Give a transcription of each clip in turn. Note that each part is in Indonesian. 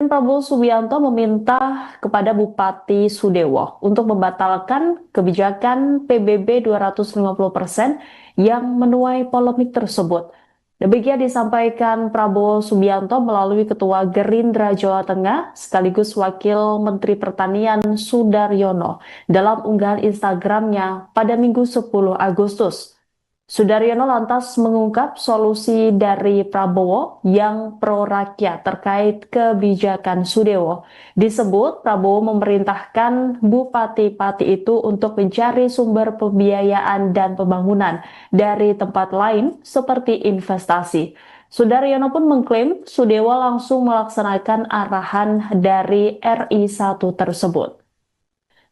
Prabowo Subianto meminta kepada Bupati Sudewo untuk membatalkan kebijakan PBB 250% yang menuai polemik tersebut. Demikian disampaikan Prabowo Subianto melalui Ketua Gerindra Jawa Tengah sekaligus Wakil Menteri Pertanian Sudaryono dalam unggahan Instagramnya pada Minggu 10 Agustus. Sudaryono lantas mengungkap solusi dari Prabowo yang pro rakyat terkait kebijakan Sudewo. Disebut Prabowo memerintahkan bupati-pati itu untuk mencari sumber pembiayaan dan pembangunan dari tempat lain seperti investasi. Sudaryono pun mengklaim Sudewo langsung melaksanakan arahan dari RI1 tersebut.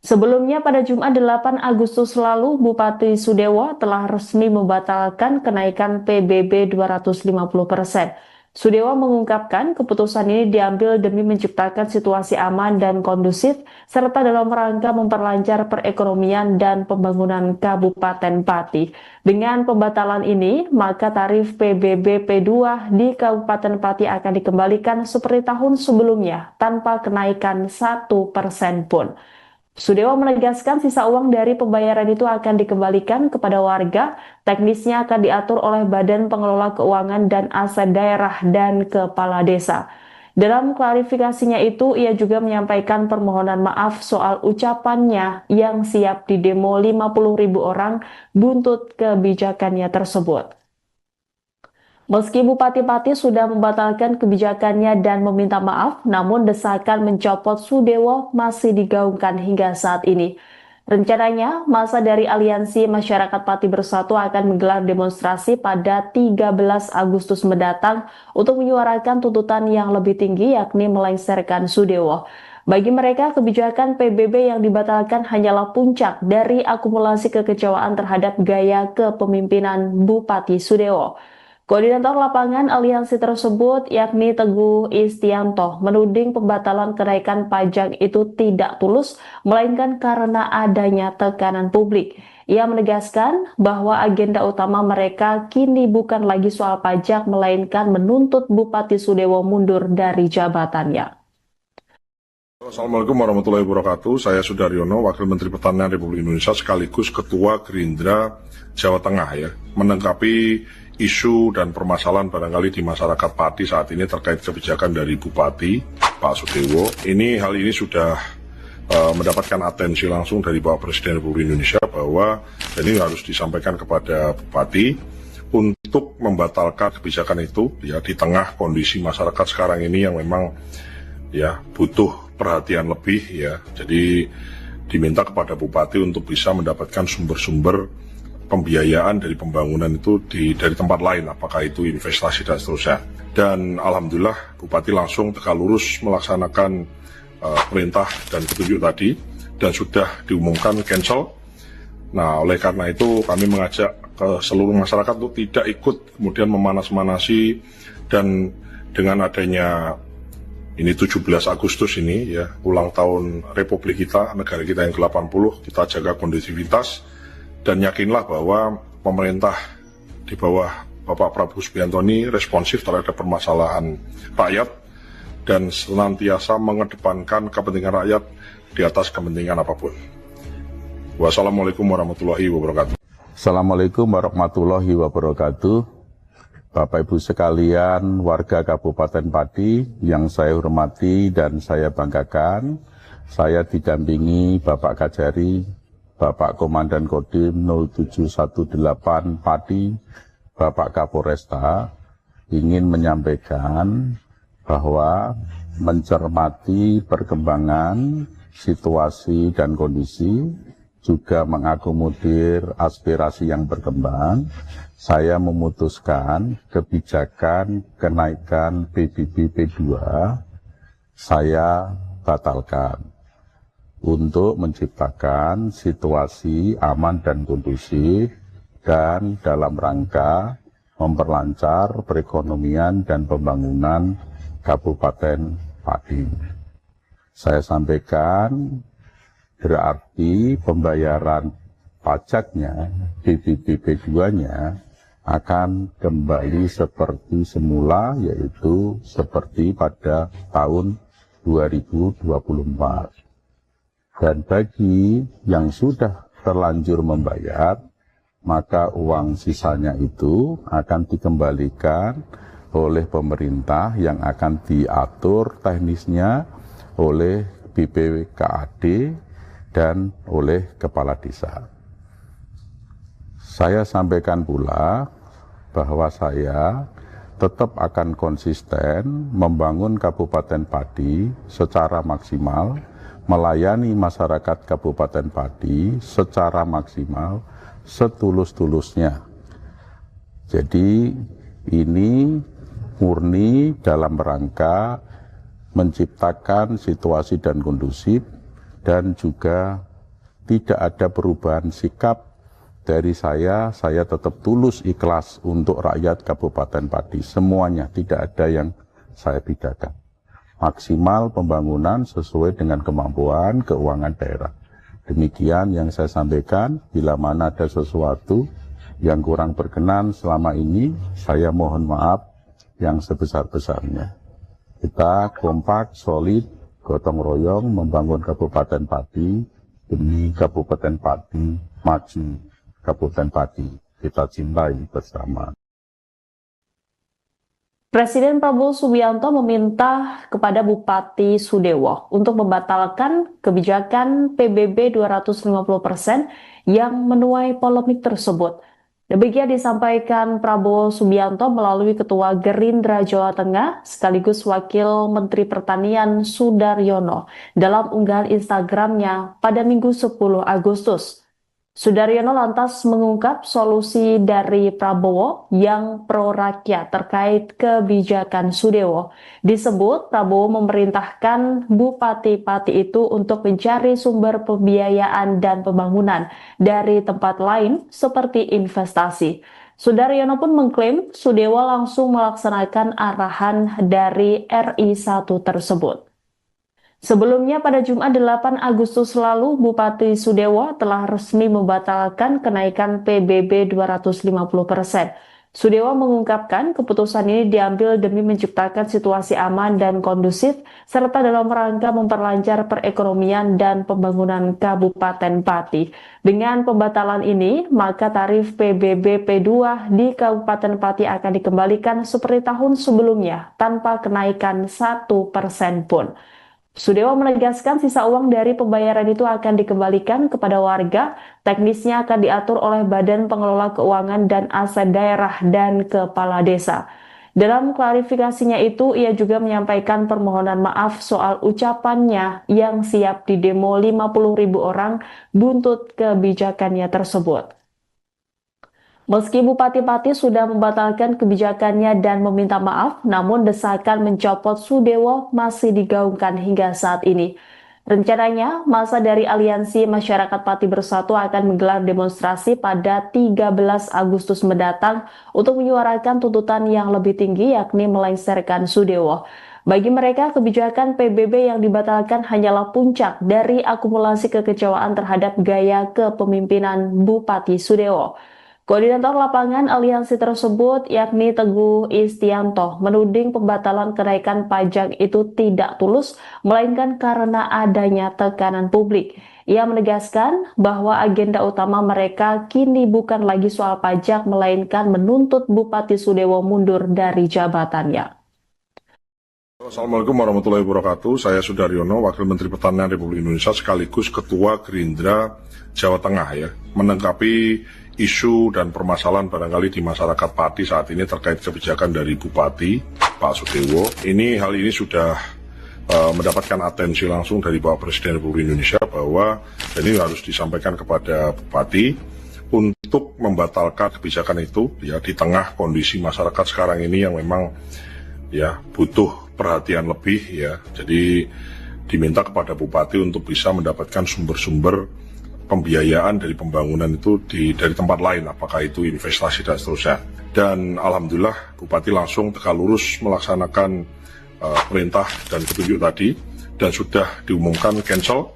Sebelumnya pada Jumat 8 Agustus lalu, Bupati Sudewo telah resmi membatalkan kenaikan PBB 250%. Sudewo mengungkapkan keputusan ini diambil demi menciptakan situasi aman dan kondusif, serta dalam rangka memperlancar perekonomian dan pembangunan Kabupaten Pati. Dengan pembatalan ini, maka tarif PBB P2 di Kabupaten Pati akan dikembalikan seperti tahun sebelumnya, tanpa kenaikan 1% pun. Sudewo menegaskan sisa uang dari pembayaran itu akan dikembalikan kepada warga, teknisnya akan diatur oleh Badan Pengelola Keuangan dan Aset Daerah dan Kepala Desa. Dalam klarifikasinya itu, ia juga menyampaikan permohonan maaf soal ucapannya yang siap didemo 50.000 orang buntut kebijakannya tersebut. Meski Bupati Pati sudah membatalkan kebijakannya dan meminta maaf, namun desakan mencopot Sudewo masih digaungkan hingga saat ini. Rencananya, masa dari Aliansi Masyarakat Pati Bersatu akan menggelar demonstrasi pada 13 Agustus mendatang untuk menyuarakan tuntutan yang lebih tinggi, yakni melengsarkan Sudewo. Bagi mereka, kebijakan PBB yang dibatalkan hanyalah puncak dari akumulasi kekecewaan terhadap gaya kepemimpinan Bupati Sudewo. Koordinator lapangan aliansi tersebut, yakni Teguh Istianto, menuding pembatalan kenaikan pajak itu tidak tulus, melainkan karena adanya tekanan publik. Ia menegaskan bahwa agenda utama mereka kini bukan lagi soal pajak, melainkan menuntut Bupati Sudewo mundur dari jabatannya. Assalamualaikum warahmatullahi wabarakatuh. Saya Sudaryono, Wakil Menteri Pertanian Republik Indonesia sekaligus Ketua Gerindra Jawa Tengah ya, menanggapi isu dan permasalahan barangkali di masyarakat Pati saat ini terkait kebijakan dari Bupati Pak Sudewo. Hal ini sudah mendapatkan atensi langsung dari Bapak Presiden Republik Indonesia bahwa ini harus disampaikan kepada Bupati untuk membatalkan kebijakan itu ya di tengah kondisi masyarakat sekarang ini yang memang ya butuh perhatian lebih ya. Jadi diminta kepada Bupati untuk bisa mendapatkan sumber-sumber pembiayaan dari pembangunan itu dari tempat lain, apakah itu investasi dan seterusnya. Dan alhamdulillah Bupati langsung tegak lurus melaksanakan perintah dan petunjuk tadi dan sudah diumumkan cancel. Nah, oleh karena itu kami mengajak ke seluruh masyarakat untuk tidak ikut kemudian memanas-manasi, dan dengan adanya ini 17 Agustus ini ya, ulang tahun Republik kita, negara kita yang ke-80, kita jaga kondusivitas. Dan yakinlah bahwa pemerintah di bawah Bapak Prabowo Subianto ini responsif terhadap permasalahan rakyat dan senantiasa mengedepankan kepentingan rakyat di atas kepentingan apapun. Wassalamualaikum warahmatullahi wabarakatuh. Assalamualaikum warahmatullahi wabarakatuh. Bapak Ibu sekalian, warga Kabupaten Pati yang saya hormati dan saya banggakan, saya didampingi Bapak Kajari, Bapak Komandan Kodim 0718 Pati, Bapak Kapolresta, ingin menyampaikan bahwa mencermati perkembangan situasi dan kondisi, juga mengakomodir aspirasi yang berkembang, saya memutuskan kebijakan kenaikan PBB P2 saya batalkan untuk menciptakan situasi aman dan kondusif dan dalam rangka memperlancar perekonomian dan pembangunan Kabupaten Pati. Saya sampaikan berarti pembayaran pajaknya, PBB P2-nya akan kembali seperti semula, yaitu seperti pada tahun 2024. Dan bagi yang sudah terlanjur membayar, maka uang sisanya itu akan dikembalikan oleh pemerintah yang akan diatur teknisnya oleh BPKAD dan oleh kepala desa. Saya sampaikan pula bahwa saya tetap akan konsisten membangun Kabupaten Pati secara maksimal, melayani masyarakat Kabupaten Pati secara maksimal, setulus-tulusnya. Jadi ini murni dalam rangka menciptakan situasi dan kondusif, dan juga tidak ada perubahan sikap dari saya tetap tulus ikhlas untuk rakyat Kabupaten Pati. Semuanya, tidak ada yang saya bedakan. Maksimal pembangunan sesuai dengan kemampuan keuangan daerah. Demikian yang saya sampaikan. Bila mana ada sesuatu yang kurang berkenan selama ini, saya mohon maaf yang sebesar-besarnya. Kita kompak, solid, gotong royong membangun Kabupaten Pati demi Kabupaten Pati maju. Kabupaten Pati kita cintai bersama. Presiden Prabowo Subianto meminta kepada Bupati Sudewo untuk membatalkan kebijakan PBB 250% yang menuai polemik tersebut. Demikian disampaikan Prabowo Subianto melalui Ketua Gerindra Jawa Tengah sekaligus Wakil Menteri Pertanian Sudaryono dalam unggahan Instagramnya pada Minggu 10 Agustus. Sudaryono lantas mengungkap solusi dari Prabowo yang pro rakyat terkait kebijakan Sudewo. Disebut Prabowo memerintahkan Bupati Pati itu untuk mencari sumber pembiayaan dan pembangunan dari tempat lain seperti investasi. Sudaryono pun mengklaim Sudewo langsung melaksanakan arahan dari RI1 tersebut. Sebelumnya pada Jumat 8 Agustus lalu, Bupati Sudewo telah resmi membatalkan kenaikan PBB 250%. Sudewo mengungkapkan keputusan ini diambil demi menciptakan situasi aman dan kondusif, serta dalam rangka memperlancar perekonomian dan pembangunan Kabupaten Pati. Dengan pembatalan ini, maka tarif PBB P2 di Kabupaten Pati akan dikembalikan seperti tahun sebelumnya, tanpa kenaikan 1% pun. Sudewo menegaskan sisa uang dari pembayaran itu akan dikembalikan kepada warga, teknisnya akan diatur oleh Badan Pengelola Keuangan dan Aset Daerah dan Kepala Desa. Dalam klarifikasinya itu, ia juga menyampaikan permohonan maaf soal ucapannya yang siap didemo 50.000 orang buntut kebijakannya tersebut. Meski Bupati Pati sudah membatalkan kebijakannya dan meminta maaf, namun desakan mencopot Sudewo masih digaungkan hingga saat ini. Rencananya, masa dari Aliansi Masyarakat Pati Bersatu akan menggelar demonstrasi pada 13 Agustus mendatang untuk menyuarakan tuntutan yang lebih tinggi, yakni melengsarkan Sudewo. Bagi mereka, kebijakan PBB yang dibatalkan hanyalah puncak dari akumulasi kekecewaan terhadap gaya kepemimpinan Bupati Sudewo. Koordinator lapangan aliansi tersebut, yakni Teguh Istianto, menuding pembatalan kenaikan pajak itu tidak tulus, melainkan karena adanya tekanan publik. Ia menegaskan bahwa agenda utama mereka kini bukan lagi soal pajak, melainkan menuntut Bupati Sudewo mundur dari jabatannya. Assalamualaikum warahmatullahi wabarakatuh. Saya Sudaryono, Wakil Menteri Pertanian Republik Indonesia sekaligus Ketua Gerindra Jawa Tengah ya, menanggapi isu dan permasalahan barangkali di masyarakat Pati saat ini terkait kebijakan dari Bupati Pak Sudewo. Hal ini sudah mendapatkan atensi langsung dari Bapak Presiden Republik Indonesia bahwa ini harus disampaikan kepada Bupati untuk membatalkan kebijakan itu ya, di tengah kondisi masyarakat sekarang ini yang memang ya butuh perhatian lebih ya. Jadi diminta kepada Bupati untuk bisa mendapatkan sumber-sumber pembiayaan dari pembangunan itu dari tempat lain, apakah itu investasi dan seterusnya. Dan alhamdulillah Bupati langsung tegak lurus melaksanakan perintah dan petunjuk tadi dan sudah diumumkan cancel.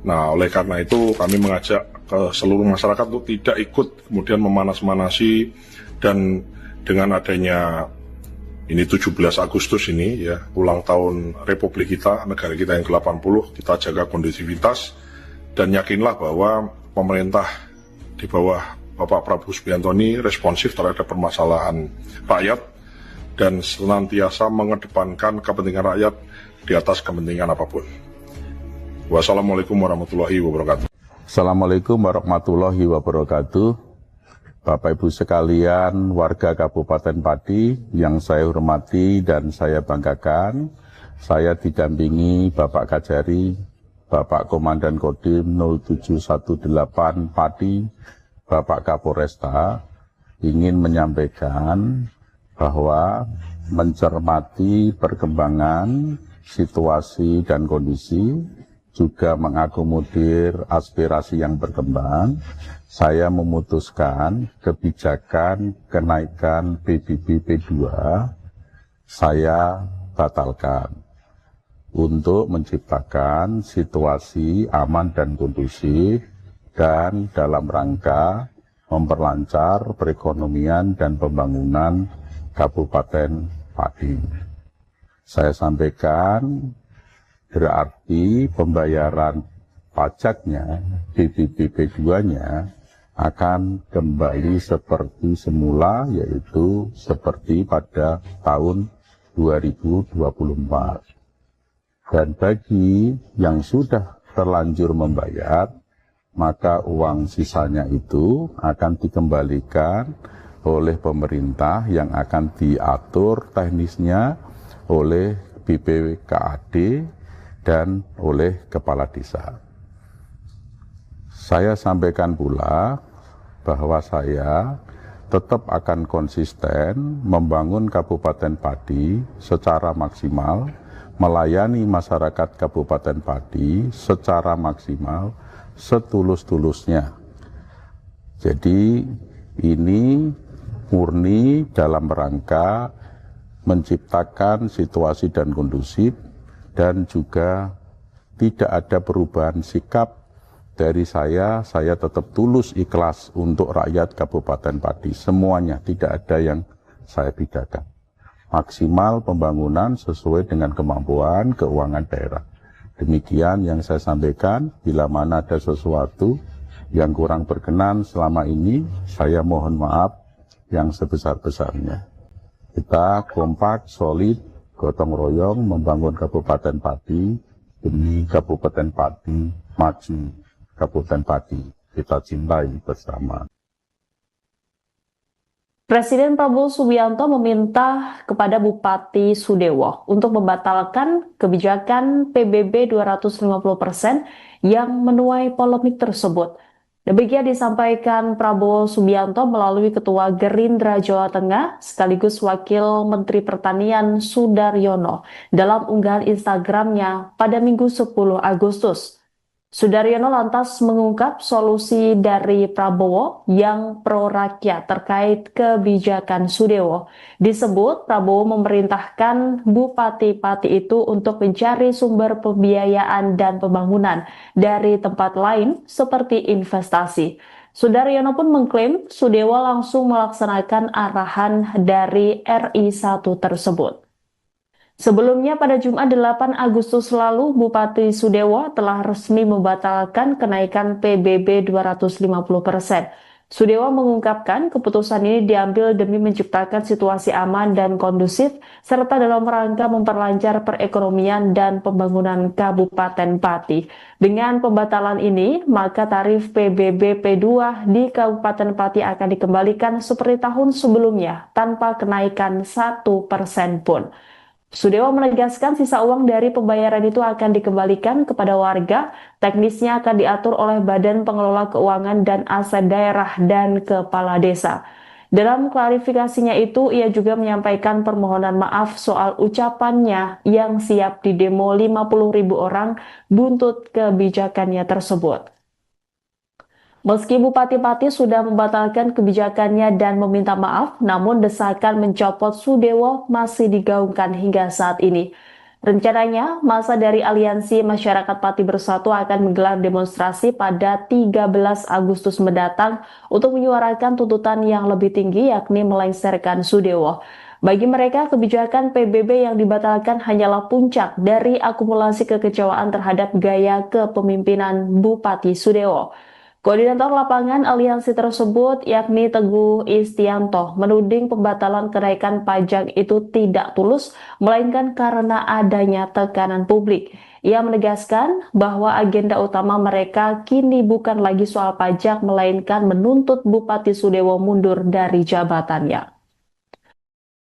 Nah, oleh karena itu kami mengajak ke seluruh masyarakat untuk tidak ikut kemudian memanas-manasi, dan dengan adanya Ini 17 Agustus ini ya, ulang tahun Republik kita, negara kita yang ke-80, kita jaga kondusivitas dan yakinlah bahwa pemerintah di bawah Bapak Prabowo Subianto ini responsif terhadap permasalahan rakyat dan senantiasa mengedepankan kepentingan rakyat di atas kepentingan apapun. Wassalamualaikum warahmatullahi wabarakatuh. Assalamualaikum warahmatullahi wabarakatuh. Bapak Ibu sekalian, warga Kabupaten Pati yang saya hormati dan saya banggakan, saya didampingi Bapak Kajari, Bapak Komandan Kodim 0718 Pati, Bapak Kapolresta, ingin menyampaikan bahwa mencermati perkembangan situasi dan kondisi, juga mengakomodir aspirasi yang berkembang, saya memutuskan kebijakan kenaikan PBB P2 saya batalkan untuk menciptakan situasi aman dan kondusif dan dalam rangka memperlancar perekonomian dan pembangunan Kabupaten Pati. Saya sampaikan berarti pembayaran pajaknya, PBB P2-nya akan kembali seperti semula, yaitu seperti pada tahun 2024. Dan bagi yang sudah terlanjur membayar, maka uang sisanya itu akan dikembalikan oleh pemerintah yang akan diatur teknisnya oleh BPKAD dan oleh kepala desa. Saya sampaikan pula bahwa saya tetap akan konsisten membangun Kabupaten Pati secara maksimal, melayani masyarakat Kabupaten Pati secara maksimal, setulus-tulusnya. Jadi ini murni dalam rangka menciptakan situasi dan kondusif, dan juga tidak ada perubahan sikap dari saya tetap tulus ikhlas untuk rakyat Kabupaten Pati. Semuanya, tidak ada yang saya bedakan. Maksimal pembangunan sesuai dengan kemampuan keuangan daerah. Demikian yang saya sampaikan. Bila mana ada sesuatu yang kurang berkenan selama ini, saya mohon maaf yang sebesar-besarnya. Kita kompak, solid, gotong royong membangun Kabupaten Pati demi Kabupaten Pati maju. Kabupaten Pati kita cintai bersama. Presiden Prabowo Subianto meminta kepada Bupati Sudewo untuk membatalkan kebijakan PBB 250% yang menuai polemik tersebut. Demikian disampaikan Prabowo Subianto melalui Ketua Gerindra Jawa Tengah sekaligus Wakil Menteri Pertanian Sudaryono dalam unggahan Instagramnya pada Minggu 10 Agustus. Sudaryono lantas mengungkap solusi dari Prabowo yang pro rakyat terkait kebijakan Sudewo. Disebut Prabowo memerintahkan Bupati Pati itu untuk mencari sumber pembiayaan dan pembangunan dari tempat lain seperti investasi. Sudaryono pun mengklaim Sudewo langsung melaksanakan arahan dari RI1 tersebut. Sebelumnya pada Jumat 8 Agustus lalu, Bupati Sudewo telah resmi membatalkan kenaikan PBB 250%. Sudewo mengungkapkan keputusan ini diambil demi menciptakan situasi aman dan kondusif, serta dalam rangka memperlancar perekonomian dan pembangunan Kabupaten Pati. Dengan pembatalan ini, maka tarif PBB P2 di Kabupaten Pati akan dikembalikan seperti tahun sebelumnya, tanpa kenaikan 1% pun. Sudewo menegaskan sisa uang dari pembayaran itu akan dikembalikan kepada warga, teknisnya akan diatur oleh Badan Pengelola Keuangan dan Aset Daerah dan Kepala Desa. Dalam klarifikasinya itu, ia juga menyampaikan permohonan maaf soal ucapannya yang siap didemo 50.000 orang buntut kebijakannya tersebut. Meski Bupati Pati sudah membatalkan kebijakannya dan meminta maaf, namun desakan mencopot Sudewo masih digaungkan hingga saat ini. Rencananya, masa dari Aliansi Masyarakat Pati Bersatu akan menggelar demonstrasi pada 13 Agustus mendatang untuk menyuarakan tuntutan yang lebih tinggi, yakni melengsarkan Sudewo. Bagi mereka, kebijakan PBB yang dibatalkan hanyalah puncak dari akumulasi kekecewaan terhadap gaya kepemimpinan Bupati Sudewo. Koordinator lapangan aliansi tersebut, yakni Teguh Istianto, menuding pembatalan kenaikan pajak itu tidak tulus, melainkan karena adanya tekanan publik. Ia menegaskan bahwa agenda utama mereka kini bukan lagi soal pajak, melainkan menuntut Bupati Sudewo mundur dari jabatannya.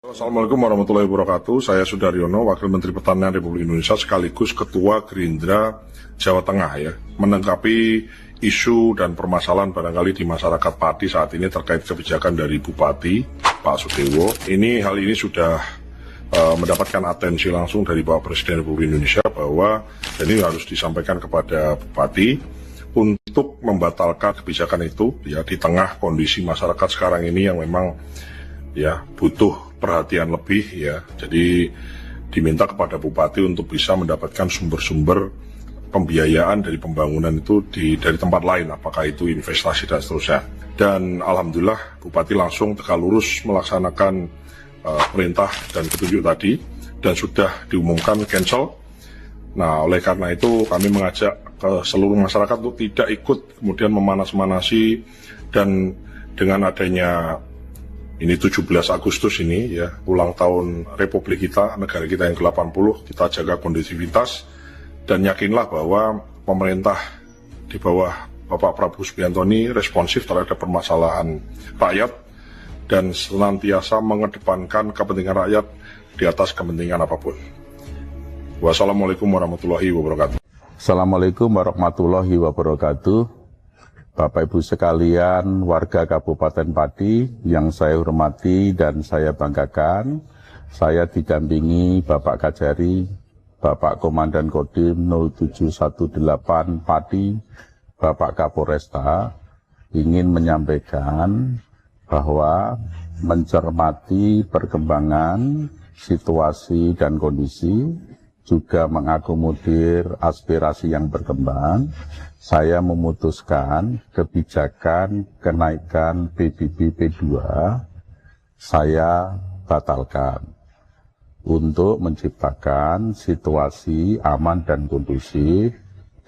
Assalamualaikum warahmatullahi wabarakatuh. Saya Sudaryono, Wakil Menteri Pertanian Republik Indonesia sekaligus Ketua Gerindra Jawa Tengah ya, menanggapi isu dan permasalahan barangkali di masyarakat Pati saat ini terkait kebijakan dari Bupati Pak Sudewo. Hal ini sudah mendapatkan atensi langsung dari Bapak Presiden Republik Indonesia bahwa ini harus disampaikan kepada Bupati untuk membatalkan kebijakan itu ya di tengah kondisi masyarakat sekarang ini yang memang ya butuh perhatian lebih ya. Jadi diminta kepada Bupati untuk bisa mendapatkan sumber-sumber pembiayaan dari pembangunan itu dari tempat lain, apakah itu investasi dan seterusnya. Dan alhamdulillah Bupati langsung tegak lurus melaksanakan perintah dan petunjuk tadi dan sudah diumumkan cancel. Nah, oleh karena itu kami mengajak ke seluruh masyarakat untuk tidak ikut kemudian memanas-manasi, dan dengan adanya ini 17 Agustus ini ya, ulang tahun Republik kita, negara kita yang ke-80, kita jaga kondusivitas dan yakinlah bahwa pemerintah di bawah Bapak Prabowo Subianto ini responsif terhadap permasalahan rakyat dan senantiasa mengedepankan kepentingan rakyat di atas kepentingan apapun. Wassalamualaikum warahmatullahi wabarakatuh. Assalamualaikum warahmatullahi wabarakatuh. Bapak Ibu sekalian, warga Kabupaten Pati yang saya hormati dan saya banggakan, saya didampingi Bapak Kajari, Bapak Komandan Kodim 0718 Pati, Bapak Kapolresta, ingin menyampaikan bahwa mencermati perkembangan situasi dan kondisi, juga mengakomodir aspirasi yang berkembang, saya memutuskan kebijakan kenaikan PBB P2 saya batalkan untuk menciptakan situasi aman dan kondusif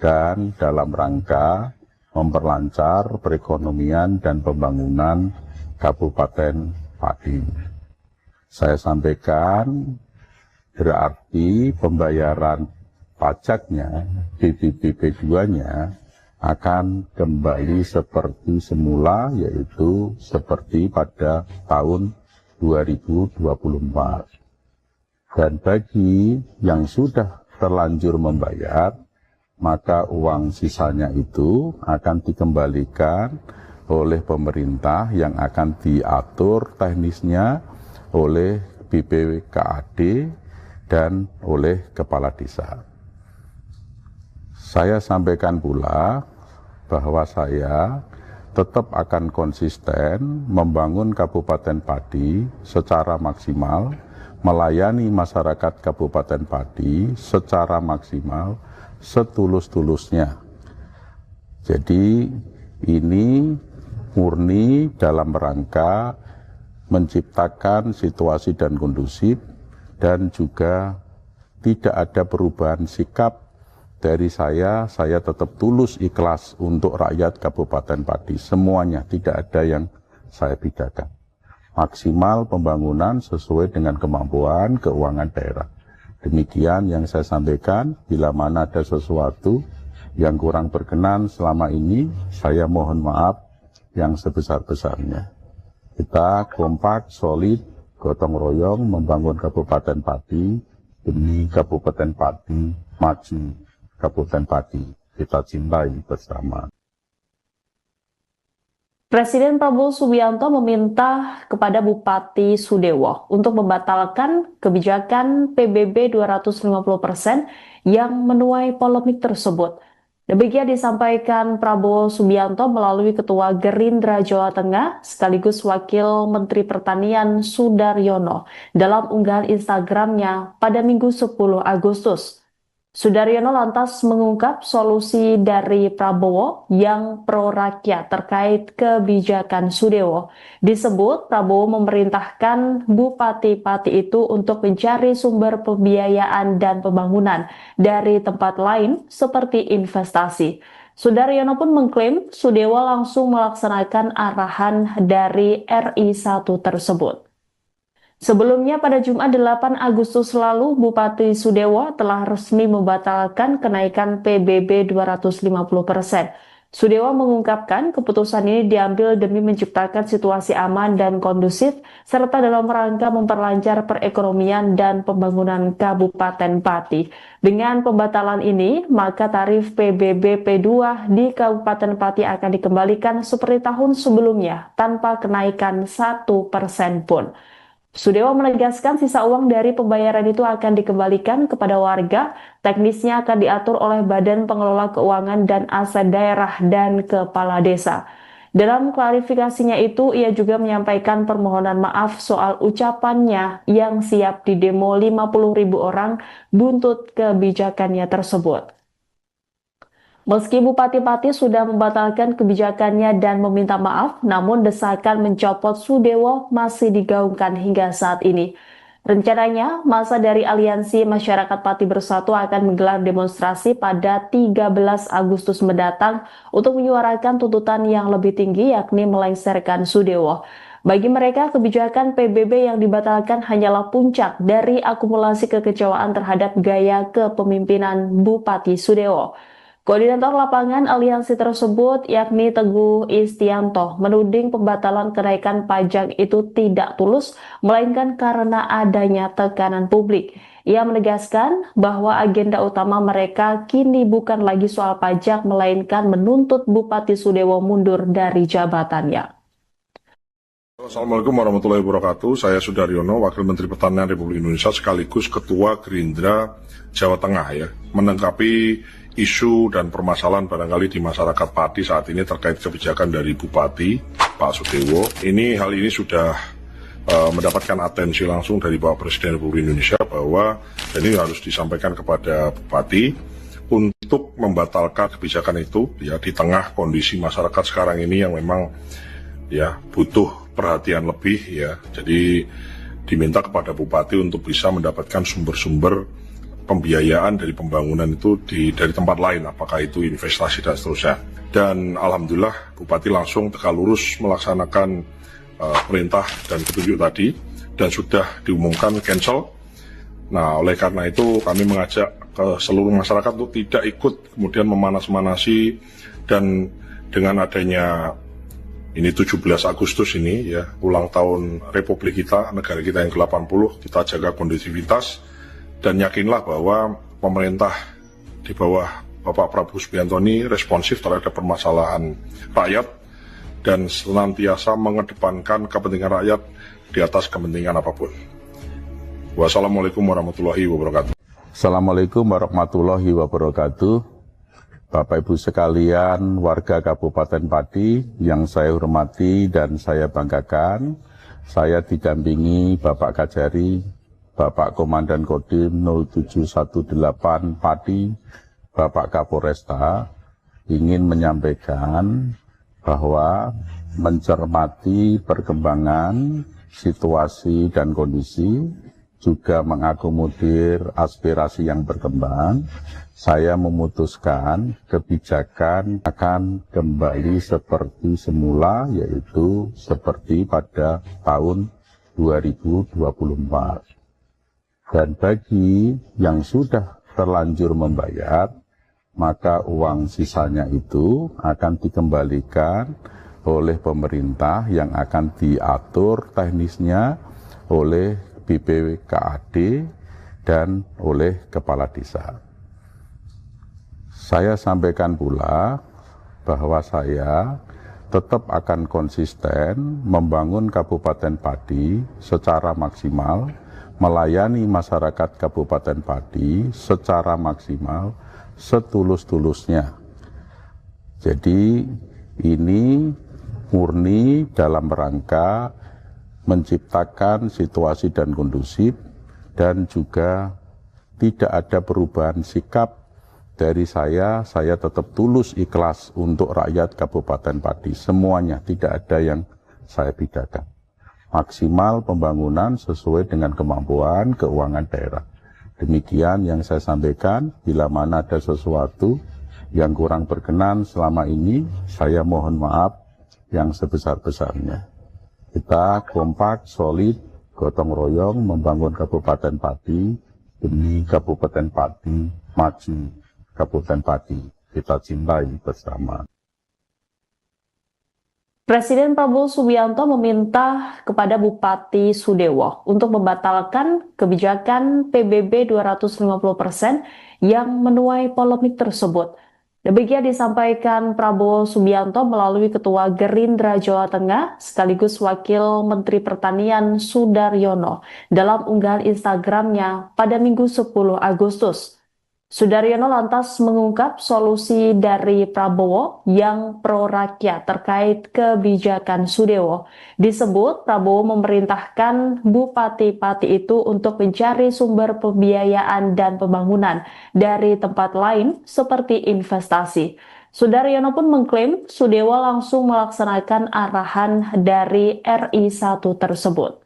dan dalam rangka memperlancar perekonomian dan pembangunan Kabupaten Pati. Saya sampaikan berarti pembayaran pajaknya, PBB P2-nya akan kembali seperti semula, yaitu seperti pada tahun 2024. Dan bagi yang sudah terlanjur membayar, maka uang sisanya itu akan dikembalikan oleh pemerintah yang akan diatur teknisnya oleh BPKAD dan oleh kepala desa. Saya sampaikan pula bahwa saya tetap akan konsisten membangun Kabupaten Pati secara maksimal, melayani masyarakat Kabupaten Pati secara maksimal, setulus-tulusnya. Jadi ini murni dalam rangka menciptakan situasi dan kondusif, dan juga tidak ada perubahan sikap dari saya tetap tulus ikhlas untuk rakyat Kabupaten Pati. Semuanya, tidak ada yang saya bedakan. Maksimal pembangunan sesuai dengan kemampuan keuangan daerah. Demikian yang saya sampaikan. Bila mana ada sesuatu yang kurang berkenan selama ini, saya mohon maaf yang sebesar-besarnya. Kita kompak, solid, gotong royong membangun Kabupaten Pati demi Kabupaten Pati maju. Kabupaten Pati kita cintai bersama. Presiden Prabowo Subianto meminta kepada Bupati Sudewo untuk membatalkan kebijakan PBB 250% yang menuai polemik tersebut. Demikian disampaikan Prabowo Subianto melalui Ketua Gerindra Jawa Tengah sekaligus Wakil Menteri Pertanian Sudaryono dalam unggahan Instagramnya pada Minggu 10 Agustus. Sudaryono lantas mengungkap solusi dari Prabowo yang pro rakyat terkait kebijakan Sudewo. Disebut Prabowo memerintahkan Bupati Pati itu untuk mencari sumber pembiayaan dan pembangunan dari tempat lain seperti investasi. Sudaryono pun mengklaim Sudewo langsung melaksanakan arahan dari RI1 tersebut. Sebelumnya pada Jumat 8 Agustus lalu, Bupati Sudewo telah resmi membatalkan kenaikan PBB 250%. Sudewo mengungkapkan keputusan ini diambil demi menciptakan situasi aman dan kondusif, serta dalam rangka memperlancar perekonomian dan pembangunan Kabupaten Pati. Dengan pembatalan ini, maka tarif PBB P2 di Kabupaten Pati akan dikembalikan seperti tahun sebelumnya, tanpa kenaikan 1% pun. Sudewo menegaskan sisa uang dari pembayaran itu akan dikembalikan kepada warga, teknisnya akan diatur oleh Badan Pengelola Keuangan dan Aset Daerah dan Kepala Desa. Dalam klarifikasinya itu, ia juga menyampaikan permohonan maaf soal ucapannya yang siap didemo 50.000 orang buntut kebijakannya tersebut. Meski Bupati Pati sudah membatalkan kebijakannya dan meminta maaf, namun desakan mencopot Sudewo masih digaungkan hingga saat ini. Rencananya, masa dari Aliansi Masyarakat Pati Bersatu akan menggelar demonstrasi pada 13 Agustus mendatang untuk menyuarakan tuntutan yang lebih tinggi, yakni melengsarkan Sudewo. Bagi mereka, kebijakan PBB yang dibatalkan hanyalah puncak dari akumulasi kekecewaan terhadap gaya kepemimpinan Bupati Sudewo. Koordinator lapangan aliansi tersebut, yakni Teguh Istianto, menuding pembatalan kenaikan pajak itu tidak tulus, melainkan karena adanya tekanan publik. Ia menegaskan bahwa agenda utama mereka kini bukan lagi soal pajak, melainkan menuntut Bupati Sudewo mundur dari jabatannya. Assalamualaikum warahmatullahi wabarakatuh. Saya Sudaryono, Wakil Menteri Pertanian Republik Indonesia sekaligus Ketua Gerindra Jawa Tengah ya, menanggapi isu dan permasalahan barangkali di masyarakat Pati saat ini terkait kebijakan dari Bupati Pak Sudewo. Hal ini sudah mendapatkan atensi langsung dari Bapak Presiden Republik Indonesia bahwa ini harus disampaikan kepada Bupati untuk membatalkan kebijakan itu ya di tengah kondisi masyarakat sekarang ini yang memang ya butuh perhatian lebih ya. Jadi diminta kepada Bupati untuk bisa mendapatkan sumber-sumber pembiayaan dari pembangunan itu dari tempat lain, apakah itu investasi dan seterusnya. Dan alhamdulillah Bupati langsung tegak lurus melaksanakan perintah dan petunjuk tadi dan sudah diumumkan cancel. Nah, oleh karena itu kami mengajak ke seluruh masyarakat untuk tidak ikut kemudian memanas-manasi, dan dengan adanya ini 17 Agustus ini ya, ulang tahun Republik kita, negara kita yang ke-80, kita jaga kondusivitas. Dan yakinlah bahwa pemerintah di bawah Bapak Prabowo Subianto ini responsif terhadap permasalahan rakyat dan senantiasa mengedepankan kepentingan rakyat di atas kepentingan apapun. Wassalamualaikum warahmatullahi wabarakatuh. Assalamualaikum warahmatullahi wabarakatuh. Bapak Ibu sekalian, warga Kabupaten Pati yang saya hormati dan saya banggakan, saya didampingi Bapak Kajari, Bapak Komandan Kodim 0718 Pati, Bapak Kapolresta, ingin menyampaikan bahwa mencermati perkembangan situasi dan kondisi, juga mengakomodir aspirasi yang berkembang, saya memutuskan kebijakan akan kembali seperti semula, yaitu seperti pada tahun 2024. Dan bagi yang sudah terlanjur membayar, maka uang sisanya itu akan dikembalikan oleh pemerintah yang akan diatur teknisnya oleh BPKAD dan oleh Kepala Desa. Saya sampaikan pula bahwa saya tetap akan konsisten membangun Kabupaten Pati secara maksimal, melayani masyarakat Kabupaten Pati secara maksimal, setulus-tulusnya. Jadi ini murni dalam rangka menciptakan situasi dan kondusif, dan juga tidak ada perubahan sikap dari saya tetap tulus ikhlas untuk rakyat Kabupaten Pati. Semuanya, tidak ada yang saya bedakan. Maksimal pembangunan sesuai dengan kemampuan keuangan daerah. Demikian yang saya sampaikan. Bila mana ada sesuatu yang kurang berkenan selama ini, saya mohon maaf yang sebesar-besarnya. Kita kompak, solid, gotong royong membangun Kabupaten Pati demi Kabupaten Pati maju. Kabupaten Pati kita cintai bersama. Presiden Prabowo Subianto meminta kepada Bupati Sudewo untuk membatalkan kebijakan PBB 250% yang menuai polemik tersebut. Demikian disampaikan Prabowo Subianto melalui Ketua Gerindra Jawa Tengah sekaligus Wakil Menteri Pertanian Sudaryono dalam unggahan Instagramnya pada Minggu 10 Agustus. Sudaryono lantas mengungkap solusi dari Prabowo yang pro rakyat terkait kebijakan Sudewo. Disebut Prabowo memerintahkan Bupati Pati itu untuk mencari sumber pembiayaan dan pembangunan dari tempat lain seperti investasi. Sudaryono pun mengklaim Sudewo langsung melaksanakan arahan dari RI1 tersebut.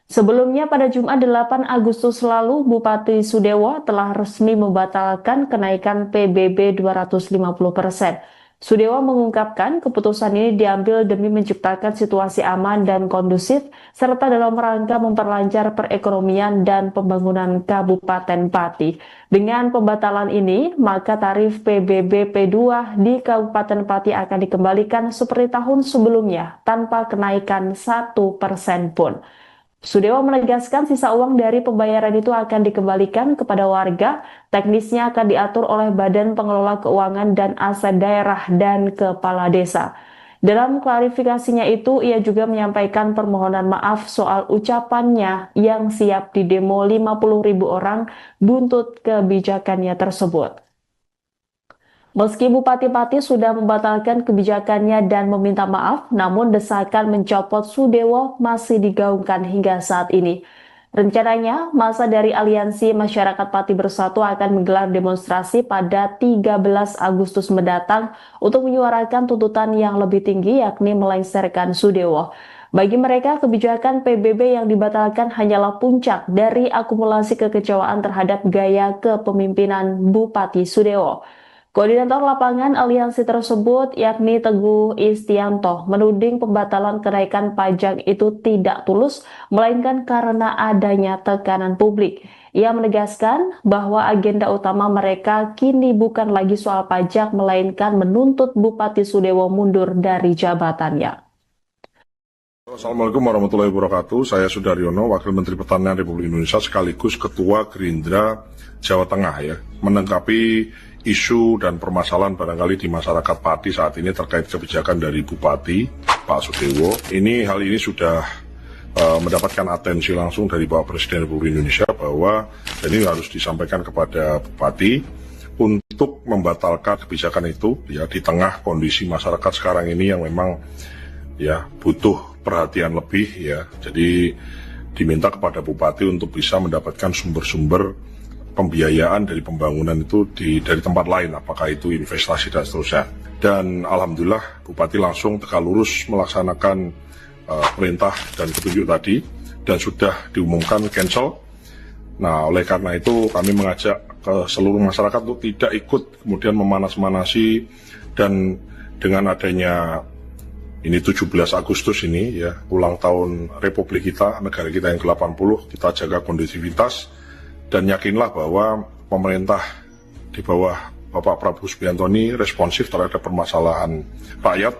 Sebelumnya pada Jumat 8 Agustus lalu, Bupati Sudewo telah resmi membatalkan kenaikan PBB 250%. Sudewo mengungkapkan keputusan ini diambil demi menciptakan situasi aman dan kondusif, serta dalam rangka memperlancar perekonomian dan pembangunan Kabupaten Pati. Dengan pembatalan ini, maka tarif PBB P2 di Kabupaten Pati akan dikembalikan seperti tahun sebelumnya, tanpa kenaikan 1% pun. Sudewo menegaskan sisa uang dari pembayaran itu akan dikembalikan kepada warga, teknisnya akan diatur oleh Badan Pengelola Keuangan dan Aset Daerah dan Kepala Desa. Dalam klarifikasinya itu, ia juga menyampaikan permohonan maaf soal ucapannya yang siap didemo 50.000 orang buntut kebijakannya tersebut. Meski Bupati Pati sudah membatalkan kebijakannya dan meminta maaf, namun desakan mencopot Sudewo masih digaungkan hingga saat ini. Rencananya, masa dari Aliansi Masyarakat Pati Bersatu akan menggelar demonstrasi pada 13 Agustus mendatang untuk menyuarakan tuntutan yang lebih tinggi, yakni melengsarkan Sudewo. Bagi mereka, kebijakan PBB yang dibatalkan hanyalah puncak dari akumulasi kekecewaan terhadap gaya kepemimpinan Bupati Sudewo. Koordinator lapangan aliansi tersebut, yakni Teguh Istianto, menuding pembatalan kenaikan pajak itu tidak tulus, melainkan karena adanya tekanan publik. Ia menegaskan bahwa agenda utama mereka kini bukan lagi soal pajak, melainkan menuntut Bupati Sudewo mundur dari jabatannya. Assalamualaikum warahmatullahi wabarakatuh. Saya Sudaryono, Wakil Menteri Pertanian Republik Indonesia sekaligus Ketua Gerindra Jawa Tengah ya, menanggapi isu dan permasalahan barangkali di masyarakat Pati saat ini terkait kebijakan dari Bupati Pak Sudewo. Hal ini sudah mendapatkan atensi langsung dari Bapak Presiden Republik Indonesia bahwa ini harus disampaikan kepada Bupati untuk membatalkan kebijakan itu ya, di tengah kondisi masyarakat sekarang ini yang memang ya butuh perhatian lebih ya. Jadi diminta kepada Bupati untuk bisa mendapatkan sumber-sumber pembiayaan dari pembangunan itu dari tempat lain, apakah itu investasi dan seterusnya. Dan alhamdulillah Bupati langsung tegak lurus melaksanakan perintah dan petunjuk tadi dan sudah diumumkan cancel. Nah, oleh karena itu kami mengajak ke seluruh masyarakat untuk tidak ikut kemudian memanas-manasi, dan dengan adanya ini 17 Agustus ini ya, ulang tahun Republik kita, negara kita yang ke-80, kita jaga kondusivitas. Dan yakinlah bahwa pemerintah di bawah Bapak Prabowo Subianto ini responsif terhadap permasalahan rakyat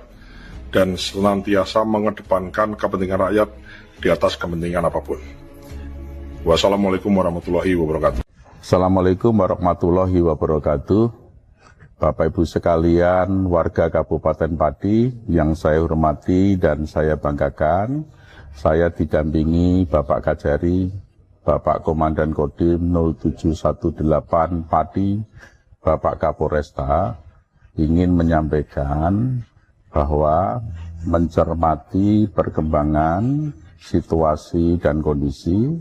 dan senantiasa mengedepankan kepentingan rakyat di atas kepentingan apapun. Wassalamualaikum warahmatullahi wabarakatuh. Assalamualaikum warahmatullahi wabarakatuh. Bapak Ibu sekalian, warga Kabupaten Pati yang saya hormati dan saya banggakan, saya didampingi Bapak Kajari, Bapak Komandan Kodim 0718 Pati, Bapak Kapolresta, ingin menyampaikan bahwa mencermati perkembangan situasi dan kondisi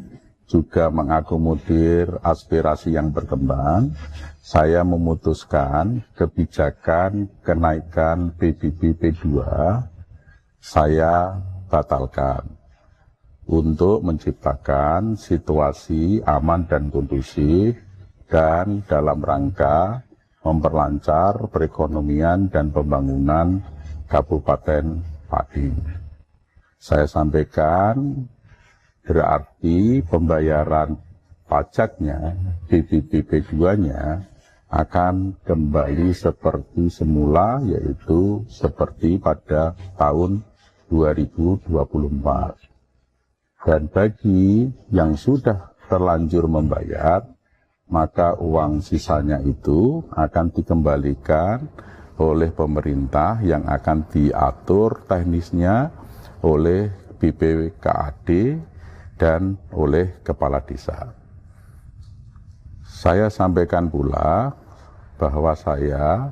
juga mengakomodir aspirasi yang berkembang, saya memutuskan kebijakan kenaikan PBB P2 saya batalkan untuk menciptakan situasi aman dan kondusif dan dalam rangka memperlancar perekonomian dan pembangunan Kabupaten Pati. Saya sampaikan berarti pembayaran pajaknya, PBB P2-nya akan kembali seperti semula, yaitu seperti pada tahun 2024. Dan bagi yang sudah terlanjur membayar, maka uang sisanya itu akan dikembalikan oleh pemerintah yang akan diatur teknisnya oleh BPKAD dan oleh kepala desa. Saya sampaikan pula bahwa saya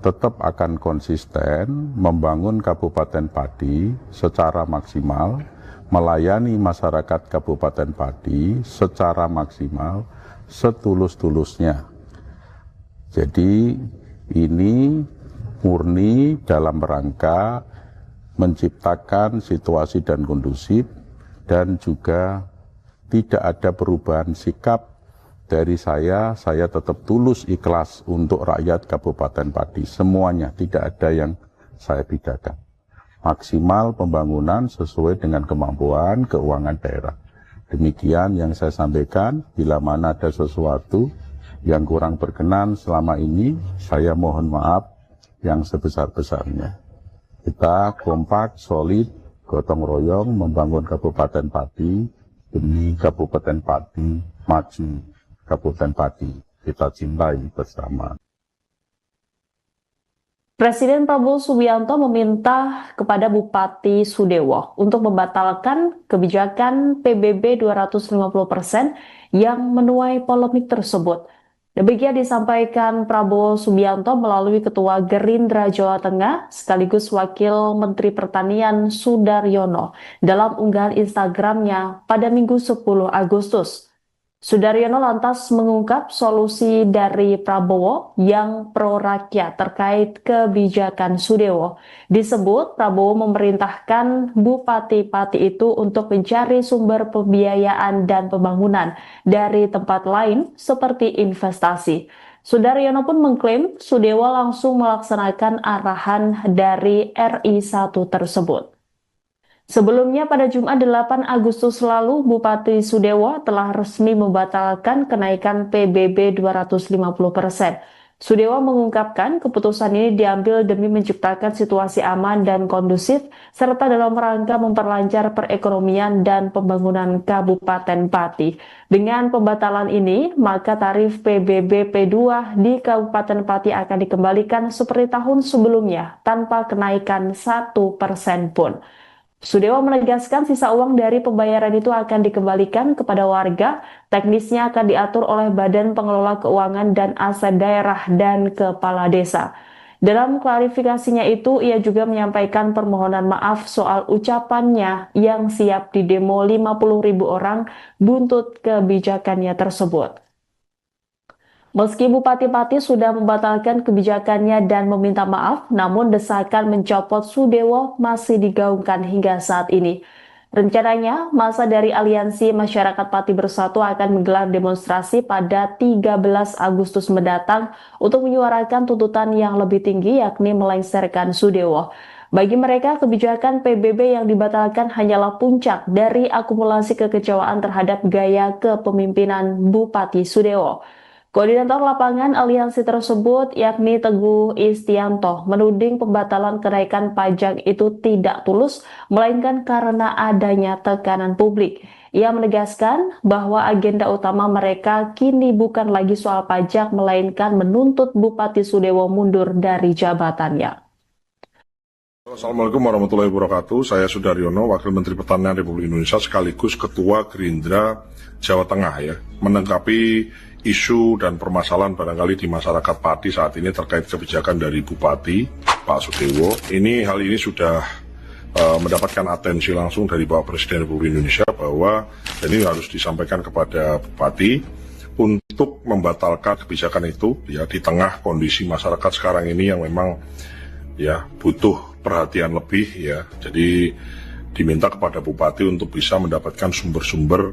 tetap akan konsisten membangun Kabupaten Pati secara maksimal, melayani masyarakat Kabupaten Pati secara maksimal, setulus-tulusnya. Jadi ini murni dalam rangka menciptakan situasi dan kondusif, dan juga tidak ada perubahan sikap dari saya tetap tulus ikhlas untuk rakyat Kabupaten Pati. Semuanya, tidak ada yang saya bedakan. Maksimal pembangunan sesuai dengan kemampuan keuangan daerah. Demikian yang saya sampaikan. Bila mana ada sesuatu yang kurang berkenan selama ini, saya mohon maaf yang sebesar-besarnya. Kita kompak, solid, gotong royong membangun Kabupaten Pati demi Kabupaten Pati maju. Kabupaten Pati kita cintai bersama. Presiden Prabowo Subianto meminta kepada Bupati Sudewo untuk membatalkan kebijakan PBB 250% yang menuai polemik tersebut. Demikian disampaikan Prabowo Subianto melalui Ketua Gerindra Jawa Tengah sekaligus Wakil Menteri Pertanian Sudaryono dalam unggahan Instagramnya pada Minggu 10 Agustus. Sudaryono lantas mengungkap solusi dari Prabowo yang pro-rakyat terkait kebijakan Sudewo. Disebut Prabowo memerintahkan Bupati Pati itu untuk mencari sumber pembiayaan dan pembangunan dari tempat lain seperti investasi. Sudaryono pun mengklaim Sudewo langsung melaksanakan arahan dari RI1 tersebut. Sebelumnya pada Jumat 8 Agustus lalu, Bupati Sudewo telah resmi membatalkan kenaikan PBB 250%. Sudewo mengungkapkan keputusan ini diambil demi menciptakan situasi aman dan kondusif, serta dalam rangka memperlancar perekonomian dan pembangunan Kabupaten Pati. Dengan pembatalan ini, maka tarif PBB P2 di Kabupaten Pati akan dikembalikan seperti tahun sebelumnya, tanpa kenaikan 1% pun. Sudewo menegaskan sisa uang dari pembayaran itu akan dikembalikan kepada warga, teknisnya akan diatur oleh Badan Pengelola Keuangan dan Aset Daerah dan Kepala Desa. Dalam klarifikasinya itu, ia juga menyampaikan permohonan maaf soal ucapannya yang siap didemo 50.000 orang buntut kebijakannya tersebut. Meski Bupati Pati sudah membatalkan kebijakannya dan meminta maaf, namun desakan mencopot Sudewo masih digaungkan hingga saat ini. Rencananya, masa dari Aliansi Masyarakat Pati Bersatu akan menggelar demonstrasi pada 13 Agustus mendatang untuk menyuarakan tuntutan yang lebih tinggi, yakni melengsarkan Sudewo. Bagi mereka, kebijakan PBB yang dibatalkan hanyalah puncak dari akumulasi kekecewaan terhadap gaya kepemimpinan Bupati Sudewo. Koordinator lapangan aliansi tersebut, yakni Teguh Istianto, menuding pembatalan kenaikan pajak itu tidak tulus, melainkan karena adanya tekanan publik. Ia menegaskan bahwa agenda utama mereka kini bukan lagi soal pajak, melainkan menuntut Bupati Sudewo mundur dari jabatannya. Assalamualaikum warahmatullahi wabarakatuh. Saya Sudaryono, Wakil Menteri Pertanian Republik Indonesia sekaligus Ketua Gerindra Jawa Tengah ya, menanggapi isu dan permasalahan barangkali di masyarakat Pati saat ini terkait kebijakan dari Bupati Pak Sudewo. Hal ini sudah mendapatkan atensi langsung dari Bapak Presiden Republik Indonesia bahwa dan ini harus disampaikan kepada Bupati untuk membatalkan kebijakan itu ya di tengah kondisi masyarakat sekarang ini yang memang ya butuh perhatian lebih ya. Jadi diminta kepada Bupati untuk bisa mendapatkan sumber-sumber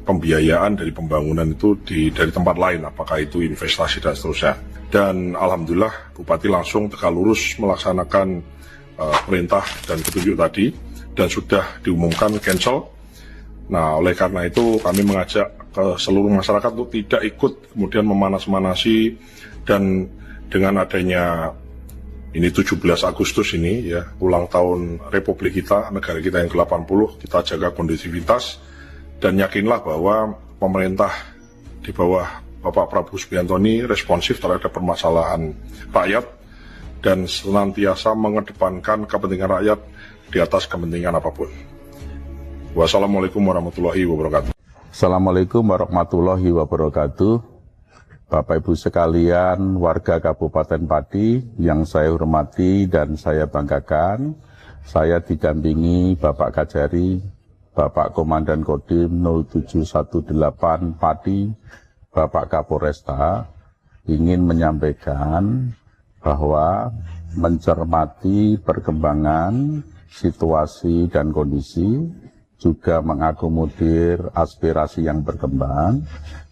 pembiayaan dari pembangunan itu dari tempat lain, apakah itu investasi dan seterusnya. Dan alhamdulillah Bupati langsung tegak lurus melaksanakan perintah dan petunjuk tadi dan sudah diumumkan cancel. Nah, oleh karena itu kami mengajak ke seluruh masyarakat untuk tidak ikut kemudian memanas-manasi, dan dengan adanya ini 17 Agustus ini ya, ulang tahun Republik kita, negara kita yang ke-80, kita jaga kondusivitas dan yakinlah bahwa pemerintah di bawah Bapak Prabowo Subianto ini responsif terhadap permasalahan rakyat dan senantiasa mengedepankan kepentingan rakyat di atas kepentingan apapun. Wassalamualaikum warahmatullahi wabarakatuh. Assalamualaikum warahmatullahi wabarakatuh. Bapak Ibu sekalian, warga Kabupaten Pati yang saya hormati dan saya banggakan, saya didampingi Bapak Kajari, Bapak Komandan Kodim 0718 Pati, Bapak Kapolresta, ingin menyampaikan bahwa mencermati perkembangan situasi dan kondisi, juga mengakomodir aspirasi yang berkembang,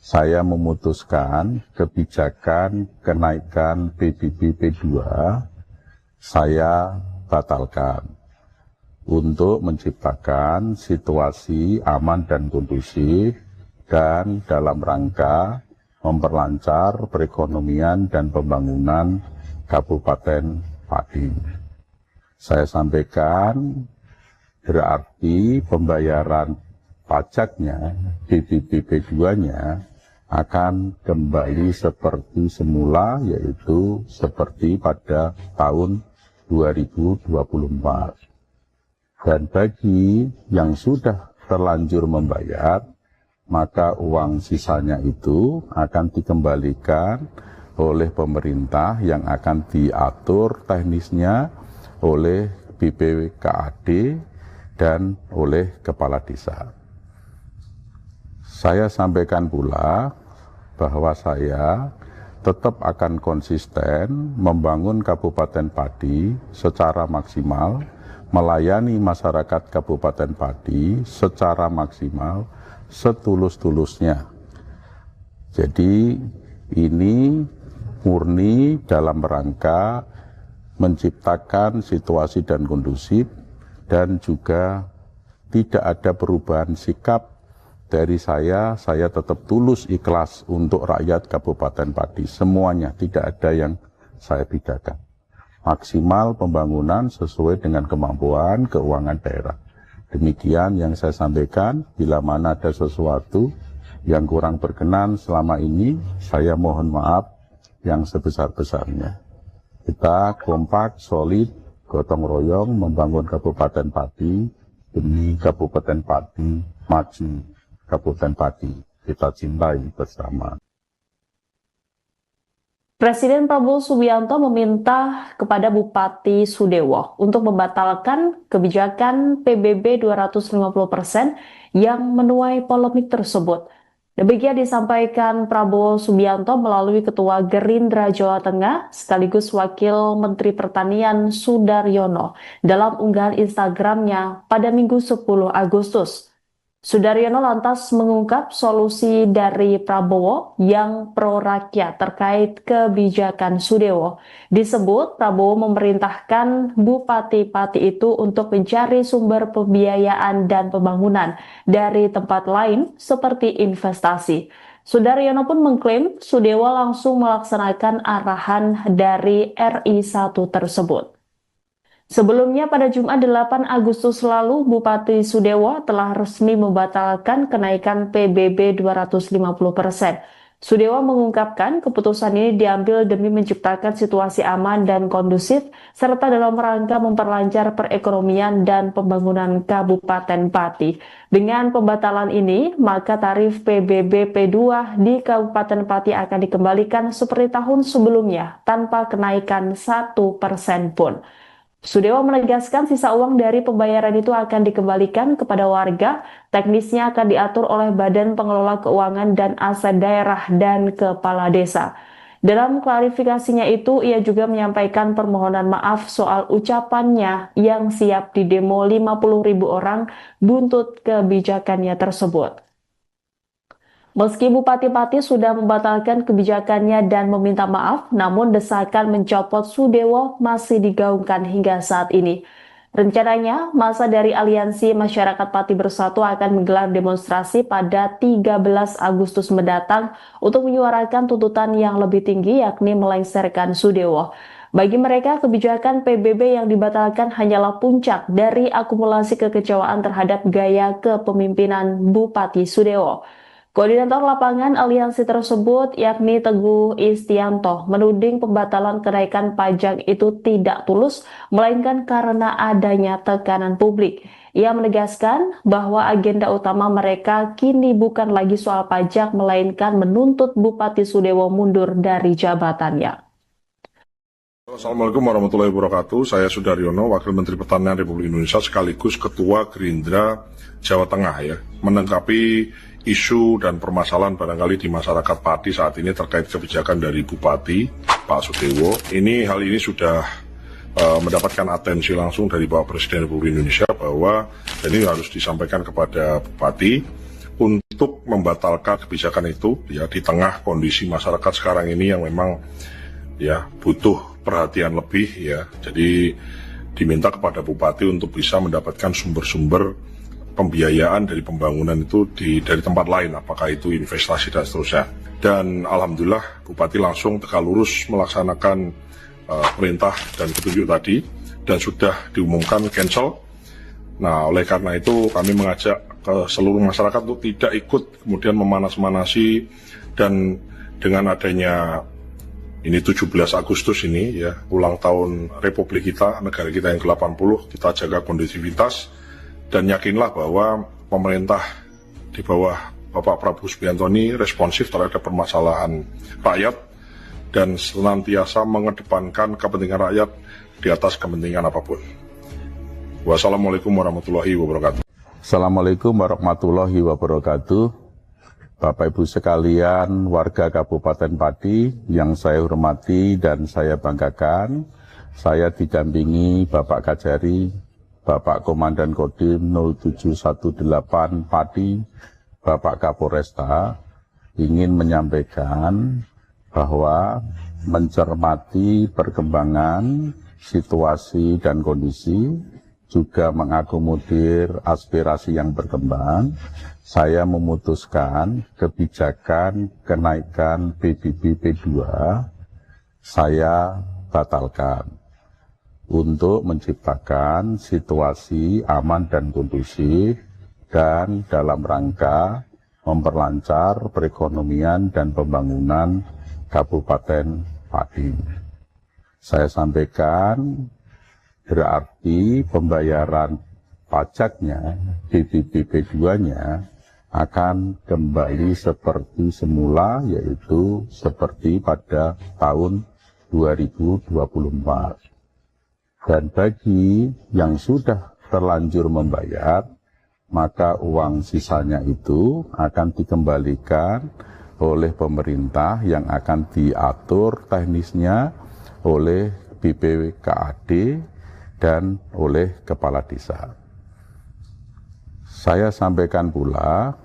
saya memutuskan kebijakan kenaikan PBB P2 saya batalkan untuk menciptakan situasi aman dan kondusif dan dalam rangka memperlancar perekonomian dan pembangunan Kabupaten Pati. Saya sampaikan berarti pembayaran pajaknya, PBB P2-nya akan kembali seperti semula, yaitu seperti pada tahun 2024. Dan bagi yang sudah terlanjur membayar, maka uang sisanya itu akan dikembalikan oleh pemerintah yang akan diatur teknisnya oleh BPKAD dan oleh kepala desa. Saya sampaikan pula bahwa saya tetap akan konsisten membangun Kabupaten Pati secara maksimal, melayani masyarakat Kabupaten Pati secara maksimal, setulus-tulusnya. Jadi ini murni dalam rangka menciptakan situasi dan kondusif, dan juga tidak ada perubahan sikap dari saya tetap tulus ikhlas untuk rakyat Kabupaten Pati. Semuanya, tidak ada yang saya bedakan. Maksimal pembangunan sesuai dengan kemampuan keuangan daerah. Demikian yang saya sampaikan. Bila mana ada sesuatu yang kurang berkenan selama ini, saya mohon maaf yang sebesar-besarnya. Kita kompak, solid, gotong royong membangun Kabupaten Pati demi Kabupaten Pati maju. Kabupaten Pati kita cintai bersama. Presiden Prabowo Subianto meminta kepada Bupati Sudewo untuk membatalkan kebijakan PBB 250% yang menuai polemik tersebut. Demikian disampaikan Prabowo Subianto melalui Ketua Gerindra Jawa Tengah sekaligus Wakil Menteri Pertanian Sudaryono dalam unggahan Instagramnya pada Minggu 10 Agustus. Sudaryono lantas mengungkap solusi dari Prabowo yang pro rakyat terkait kebijakan Sudewo. Disebut Prabowo memerintahkan Bupati Pati itu untuk mencari sumber pembiayaan dan pembangunan dari tempat lain seperti investasi. Sudaryono pun mengklaim Sudewo langsung melaksanakan arahan dari RI1 tersebut. Sebelumnya pada Jumat 8 Agustus lalu, Bupati Sudewo telah resmi membatalkan kenaikan PBB 250%. Sudewo mengungkapkan keputusan ini diambil demi menciptakan situasi aman dan kondusif, serta dalam rangka memperlancar perekonomian dan pembangunan Kabupaten Pati. Dengan pembatalan ini, maka tarif PBB P2 di Kabupaten Pati akan dikembalikan seperti tahun sebelumnya, tanpa kenaikan 1% pun. Sudewo menegaskan sisa uang dari pembayaran itu akan dikembalikan kepada warga, teknisnya akan diatur oleh Badan Pengelola Keuangan dan Aset Daerah dan Kepala Desa. Dalam klarifikasinya itu, ia juga menyampaikan permohonan maaf soal ucapannya yang siap didemo 50.000 orang buntut kebijakannya tersebut. Meski Bupati Pati sudah membatalkan kebijakannya dan meminta maaf, namun desakan mencopot Sudewo masih digaungkan hingga saat ini. Rencananya, masa dari Aliansi Masyarakat Pati Bersatu akan menggelar demonstrasi pada 13 Agustus mendatang untuk menyuarakan tuntutan yang lebih tinggi, yakni melengsarkan Sudewo. Bagi mereka, kebijakan PBB yang dibatalkan hanyalah puncak dari akumulasi kekecewaan terhadap gaya kepemimpinan Bupati Sudewo. Koordinator lapangan aliansi tersebut, yakni Teguh Istianto, menuding pembatalan kenaikan pajak itu tidak tulus, melainkan karena adanya tekanan publik. Ia menegaskan bahwa agenda utama mereka kini bukan lagi soal pajak, melainkan menuntut Bupati Sudewo mundur dari jabatannya. Assalamualaikum warahmatullahi wabarakatuh. Saya Sudaryono, Wakil Menteri Pertanian Republik Indonesia sekaligus Ketua Gerindra Jawa Tengah ya, menanggapi isu dan permasalahan barangkali di masyarakat Pati saat ini terkait kebijakan dari Bupati Pak Sudewo. Hal ini sudah mendapatkan atensi langsung dari Bapak Presiden Republik Indonesia bahwa ini harus disampaikan kepada Bupati untuk membatalkan kebijakan itu ya di tengah kondisi masyarakat sekarang ini yang memang ya butuh perhatian lebih ya. Jadi diminta kepada Bupati untuk bisa mendapatkan sumber-sumber pembiayaan dari pembangunan itu dari tempat lain, apakah itu investasi dan seterusnya. Dan alhamdulillah Bupati langsung tegak lurus melaksanakan perintah dan petunjuk tadi dan sudah diumumkan cancel. Nah, oleh karena itu kami mengajak ke seluruh masyarakat untuk tidak ikut kemudian memanas-manasi, dan dengan adanya ini 17 Agustus ini ya, ulang tahun Republik kita, negara kita yang ke-80, kita jaga kondusivitas. Dan yakinlah bahwa pemerintah di bawah Bapak Prabowo Subianto ini responsif terhadap permasalahan rakyat dan senantiasa mengedepankan kepentingan rakyat di atas kepentingan apapun. Wassalamualaikum warahmatullahi wabarakatuh. Assalamualaikum warahmatullahi wabarakatuh. Bapak Ibu sekalian, warga Kabupaten Pati yang saya hormati dan saya banggakan, saya didampingi Bapak Kajari, Bapak Komandan Kodim 0718 Pati, Bapak Kapolresta, ingin menyampaikan bahwa mencermati perkembangan situasi dan kondisi, juga mengakomodir aspirasi yang berkembang, saya memutuskan kebijakan kenaikan PBB P2 saya batalkan untuk menciptakan situasi aman dan kondusif dan dalam rangka memperlancar perekonomian dan pembangunan Kabupaten Pati. Saya sampaikan berarti pembayaran pajaknya, PBB P2-nya akan kembali seperti semula, yaitu seperti pada tahun 2024. Dan bagi yang sudah terlanjur membayar, maka uang sisanya itu akan dikembalikan oleh pemerintah yang akan diatur teknisnya oleh BPKAD dan oleh Kepala Desa. Saya sampaikan pula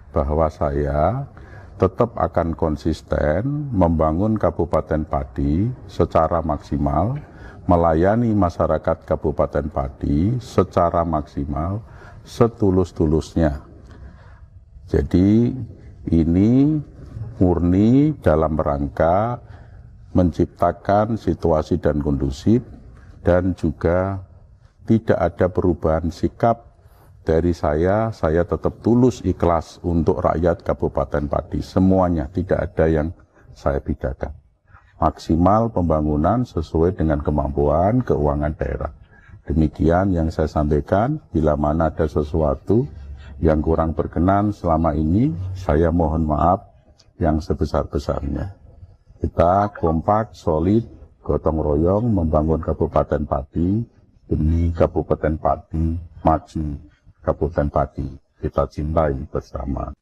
bahwa saya tetap akan konsisten membangun Kabupaten Pati secara maksimal, melayani masyarakat Kabupaten Pati secara maksimal, setulus-tulusnya. Jadi ini murni dalam rangka menciptakan situasi dan kondusif, dan juga tidak ada perubahan sikap dari saya tetap tulus ikhlas untuk rakyat Kabupaten Pati. Semuanya, tidak ada yang saya bedakan. Maksimal pembangunan sesuai dengan kemampuan keuangan daerah. Demikian yang saya sampaikan. Bila mana ada sesuatu yang kurang berkenan selama ini, saya mohon maaf yang sebesar-besarnya. Kita kompak, solid, gotong royong membangun Kabupaten Pati demi Kabupaten Pati maju, Kabupaten Pati kita cintai bersama.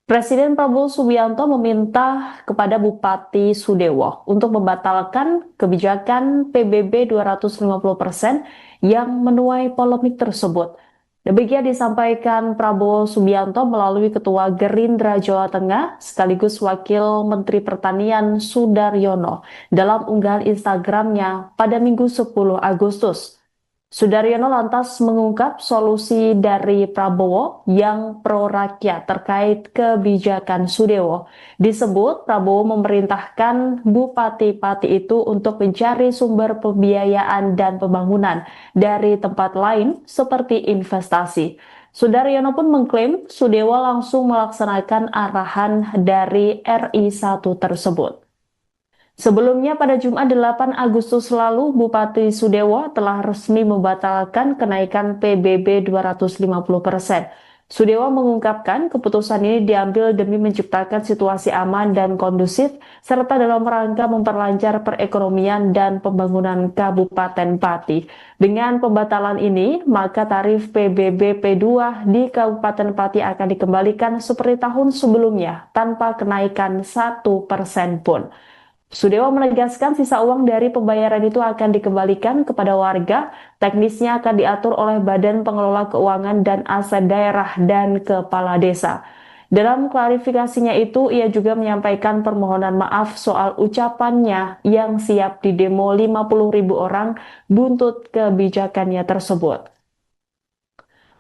Presiden Prabowo Subianto meminta kepada Bupati Sudewo untuk membatalkan kebijakan PBB 250% yang menuai polemik tersebut. Demikian disampaikan Prabowo Subianto melalui Ketua Gerindra Jawa Tengah sekaligus Wakil Menteri Pertanian Sudaryono dalam unggahan Instagramnya pada Minggu 10 Agustus. Sudaryono lantas mengungkap solusi dari Prabowo yang pro rakyat terkait kebijakan Sudewo. Disebut Prabowo memerintahkan Bupati Pati itu untuk mencari sumber pembiayaan dan pembangunan dari tempat lain seperti investasi. Sudaryono pun mengklaim Sudewo langsung melaksanakan arahan dari RI1 tersebut. Sebelumnya pada Jumat 8 Agustus lalu, Bupati Sudewo telah resmi membatalkan kenaikan PBB 250%. Sudewo mengungkapkan keputusan ini diambil demi menciptakan situasi aman dan kondusif, serta dalam rangka memperlancar perekonomian dan pembangunan Kabupaten Pati. Dengan pembatalan ini, maka tarif PBB P2 di Kabupaten Pati akan dikembalikan seperti tahun sebelumnya, tanpa kenaikan 1% pun. Sudewo menegaskan sisa uang dari pembayaran itu akan dikembalikan kepada warga, teknisnya akan diatur oleh Badan Pengelola Keuangan dan Aset Daerah dan Kepala Desa. Dalam klarifikasinya itu, ia juga menyampaikan permohonan maaf soal ucapannya yang siap didemo 50.000 orang buntut kebijakannya tersebut.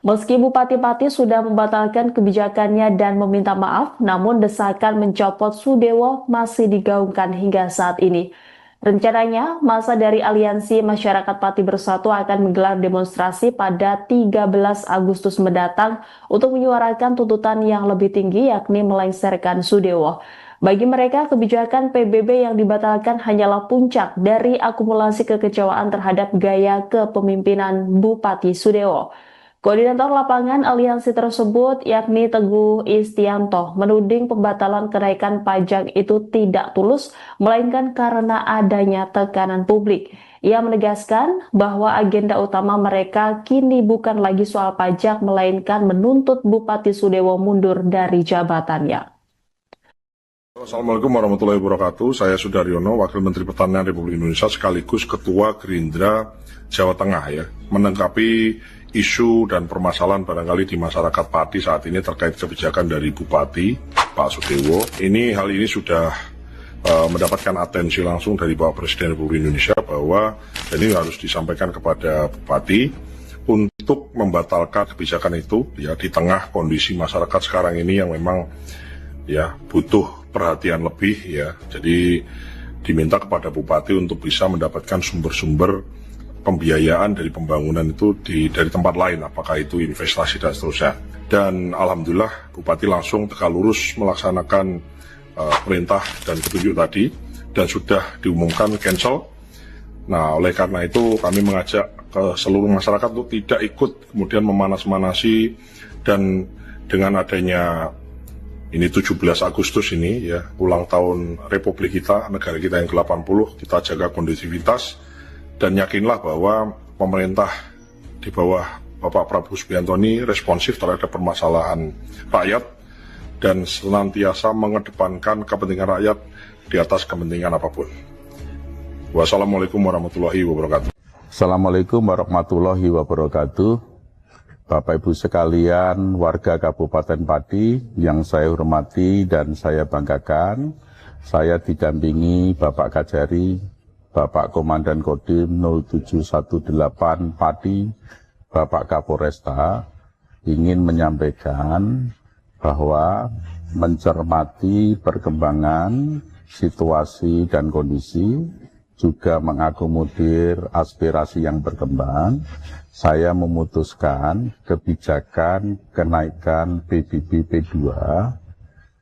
Meski Bupati Pati sudah membatalkan kebijakannya dan meminta maaf, namun desakan mencopot Sudewo masih digaungkan hingga saat ini. Rencananya, masa dari Aliansi Masyarakat Pati Bersatu akan menggelar demonstrasi pada 13 Agustus mendatang untuk menyuarakan tuntutan yang lebih tinggi, yakni melengsarkan Sudewo. Bagi mereka, kebijakan PBB yang dibatalkan hanyalah puncak dari akumulasi kekecewaan terhadap gaya kepemimpinan Bupati Sudewo. Koordinator lapangan aliansi tersebut, yakni Teguh Istianto, menuding pembatalan kenaikan pajak itu tidak tulus, melainkan karena adanya tekanan publik. Ia menegaskan bahwa agenda utama mereka kini bukan lagi soal pajak, melainkan menuntut Bupati Sudewo mundur dari jabatannya. Assalamualaikum warahmatullahi wabarakatuh. Saya Sudaryono, Wakil Menteri Pertanian Republik Indonesia sekaligus Ketua Gerindra Jawa Tengah ya, menanggapi isu dan permasalahan barangkali di masyarakat Pati saat ini terkait kebijakan dari Bupati Pak Sudewo. Hal ini sudah mendapatkan atensi langsung dari Bapak Presiden Republik Indonesia bahwa ini harus disampaikan kepada Bupati untuk membatalkan kebijakan itu ya di tengah kondisi masyarakat sekarang ini yang memang ya butuh perhatian lebih ya. Jadi diminta kepada Bupati untuk bisa mendapatkan sumber-sumber pembiayaan dari pembangunan itu dari tempat lain, apakah itu investasi dan seterusnya. Dan alhamdulillah Bupati langsung tegak lurus melaksanakan perintah dan petunjuk tadi dan sudah diumumkan cancel. Nah, oleh karena itu kami mengajak ke seluruh masyarakat untuk tidak ikut kemudian memanas-manasi, dan dengan adanya ini 17 Agustus ini ya, ulang tahun Republik kita, negara kita yang ke-80, kita jaga kondusivitas. Dan yakinlah bahwa pemerintah di bawah Bapak Prabowo Subianto ini responsif terhadap permasalahan rakyat dan senantiasa mengedepankan kepentingan rakyat di atas kepentingan apapun. Wassalamualaikum warahmatullahi wabarakatuh. Assalamualaikum warahmatullahi wabarakatuh. Bapak Ibu sekalian, warga Kabupaten Pati yang saya hormati dan saya banggakan, saya didampingi Bapak Kajari, Bapak Komandan Kodim 0718 Pati, Bapak Kapolresta, ingin menyampaikan bahwa mencermati perkembangan situasi dan kondisi, juga mengakomodir aspirasi yang berkembang, saya memutuskan kebijakan kenaikan PBB P2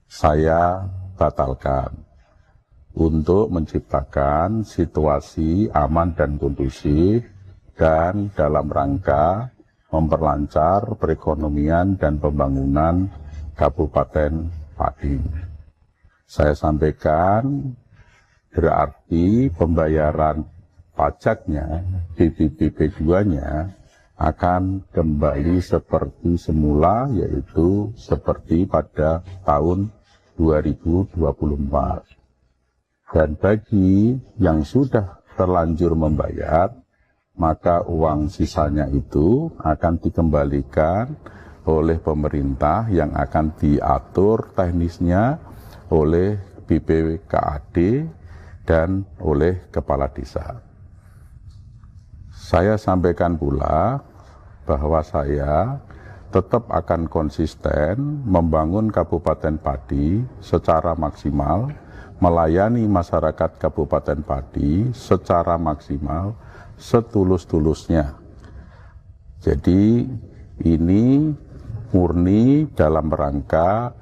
saya batalkan, untuk menciptakan situasi aman dan kondusif dan dalam rangka memperlancar perekonomian dan pembangunan Kabupaten Pati. Saya sampaikan berarti pembayaran pajaknya, BPP2-nya akan kembali seperti semula, yaitu seperti pada tahun 2024. Dan bagi yang sudah terlanjur membayar, maka uang sisanya itu akan dikembalikan oleh pemerintah yang akan diatur teknisnya oleh BPKAD dan oleh kepala desa. Saya sampaikan pula bahwa saya tetap akan konsisten membangun Kabupaten Pati secara maksimal, melayani masyarakat Kabupaten Pati secara maksimal, setulus-tulusnya. Jadi ini murni dalam rangka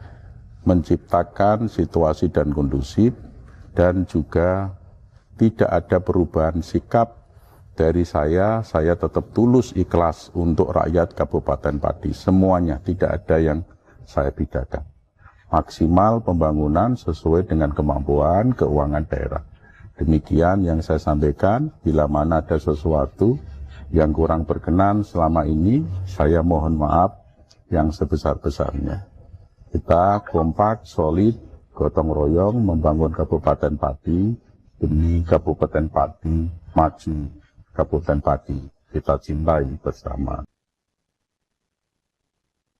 menciptakan situasi dan kondusif, dan juga tidak ada perubahan sikap dari saya tetap tulus ikhlas untuk rakyat Kabupaten Pati. Semuanya, tidak ada yang saya bedakan. Maksimal pembangunan sesuai dengan kemampuan keuangan daerah. Demikian yang saya sampaikan. Bila mana ada sesuatu yang kurang berkenan selama ini, saya mohon maaf yang sebesar-besarnya. Kita kompak, solid, gotong royong membangun Kabupaten Pati demi Kabupaten Pati maju. Kabupaten Pati kita cintai bersama.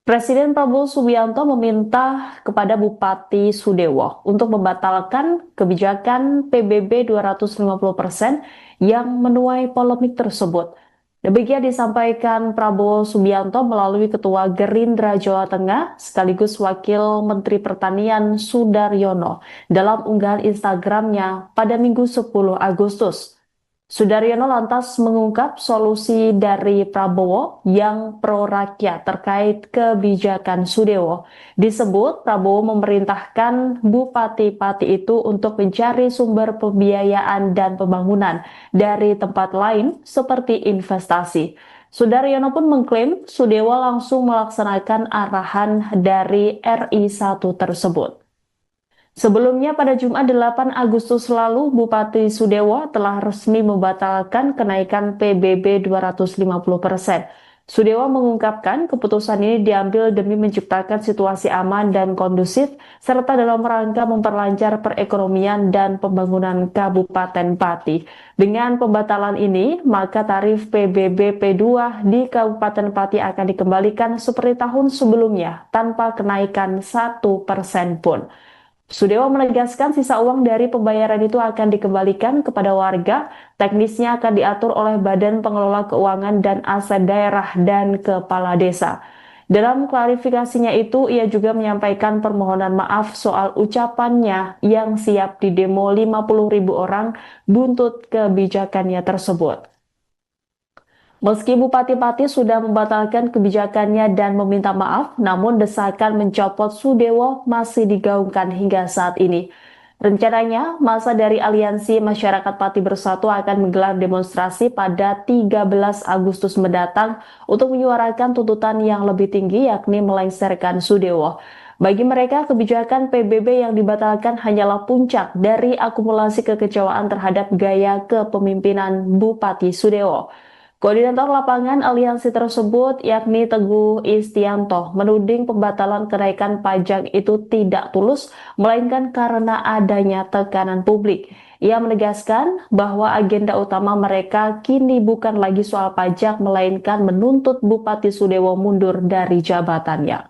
Presiden Prabowo Subianto meminta kepada Bupati Sudewo untuk membatalkan kebijakan PBB 250% yang menuai polemik tersebut. Demikian disampaikan Prabowo Subianto melalui Ketua Gerindra Jawa Tengah sekaligus Wakil Menteri Pertanian Sudaryono dalam unggahan Instagramnya pada Minggu 10 Agustus. Sudaryono lantas mengungkap solusi dari Prabowo yang pro rakyat terkait kebijakan Sudewo. Disebut Prabowo memerintahkan Bupati Pati itu untuk mencari sumber pembiayaan dan pembangunan dari tempat lain seperti investasi. Sudaryono pun mengklaim Sudewo langsung melaksanakan arahan dari RI1 tersebut. Sebelumnya pada Jumat 8 Agustus lalu, Bupati Sudewo telah resmi membatalkan kenaikan PBB 250%. Sudewo mengungkapkan keputusan ini diambil demi menciptakan situasi aman dan kondusif, serta dalam rangka memperlancar perekonomian dan pembangunan Kabupaten Pati. Dengan pembatalan ini, maka tarif PBB P2 di Kabupaten Pati akan dikembalikan seperti tahun sebelumnya, tanpa kenaikan 1% pun. Sudewo menegaskan sisa uang dari pembayaran itu akan dikembalikan kepada warga, teknisnya akan diatur oleh Badan Pengelola Keuangan dan Aset Daerah dan Kepala Desa. Dalam klarifikasinya itu, ia juga menyampaikan permohonan maaf soal ucapannya yang siap didemo 50.000 orang buntut kebijakannya tersebut. Meski Bupati Pati sudah membatalkan kebijakannya dan meminta maaf, namun desakan mencopot Sudewo masih digaungkan hingga saat ini. Rencananya, masa dari Aliansi Masyarakat Pati Bersatu akan menggelar demonstrasi pada 13 Agustus mendatang untuk menyuarakan tuntutan yang lebih tinggi, yakni melengsarkan Sudewo. Bagi mereka, kebijakan PBB yang dibatalkan hanyalah puncak dari akumulasi kekecewaan terhadap gaya kepemimpinan Bupati Sudewo. Koordinator lapangan aliansi tersebut, yakni Teguh Istianto, menuding pembatalan kenaikan pajak itu tidak tulus, melainkan karena adanya tekanan publik. Ia menegaskan bahwa agenda utama mereka kini bukan lagi soal pajak, melainkan menuntut Bupati Sudewo mundur dari jabatannya.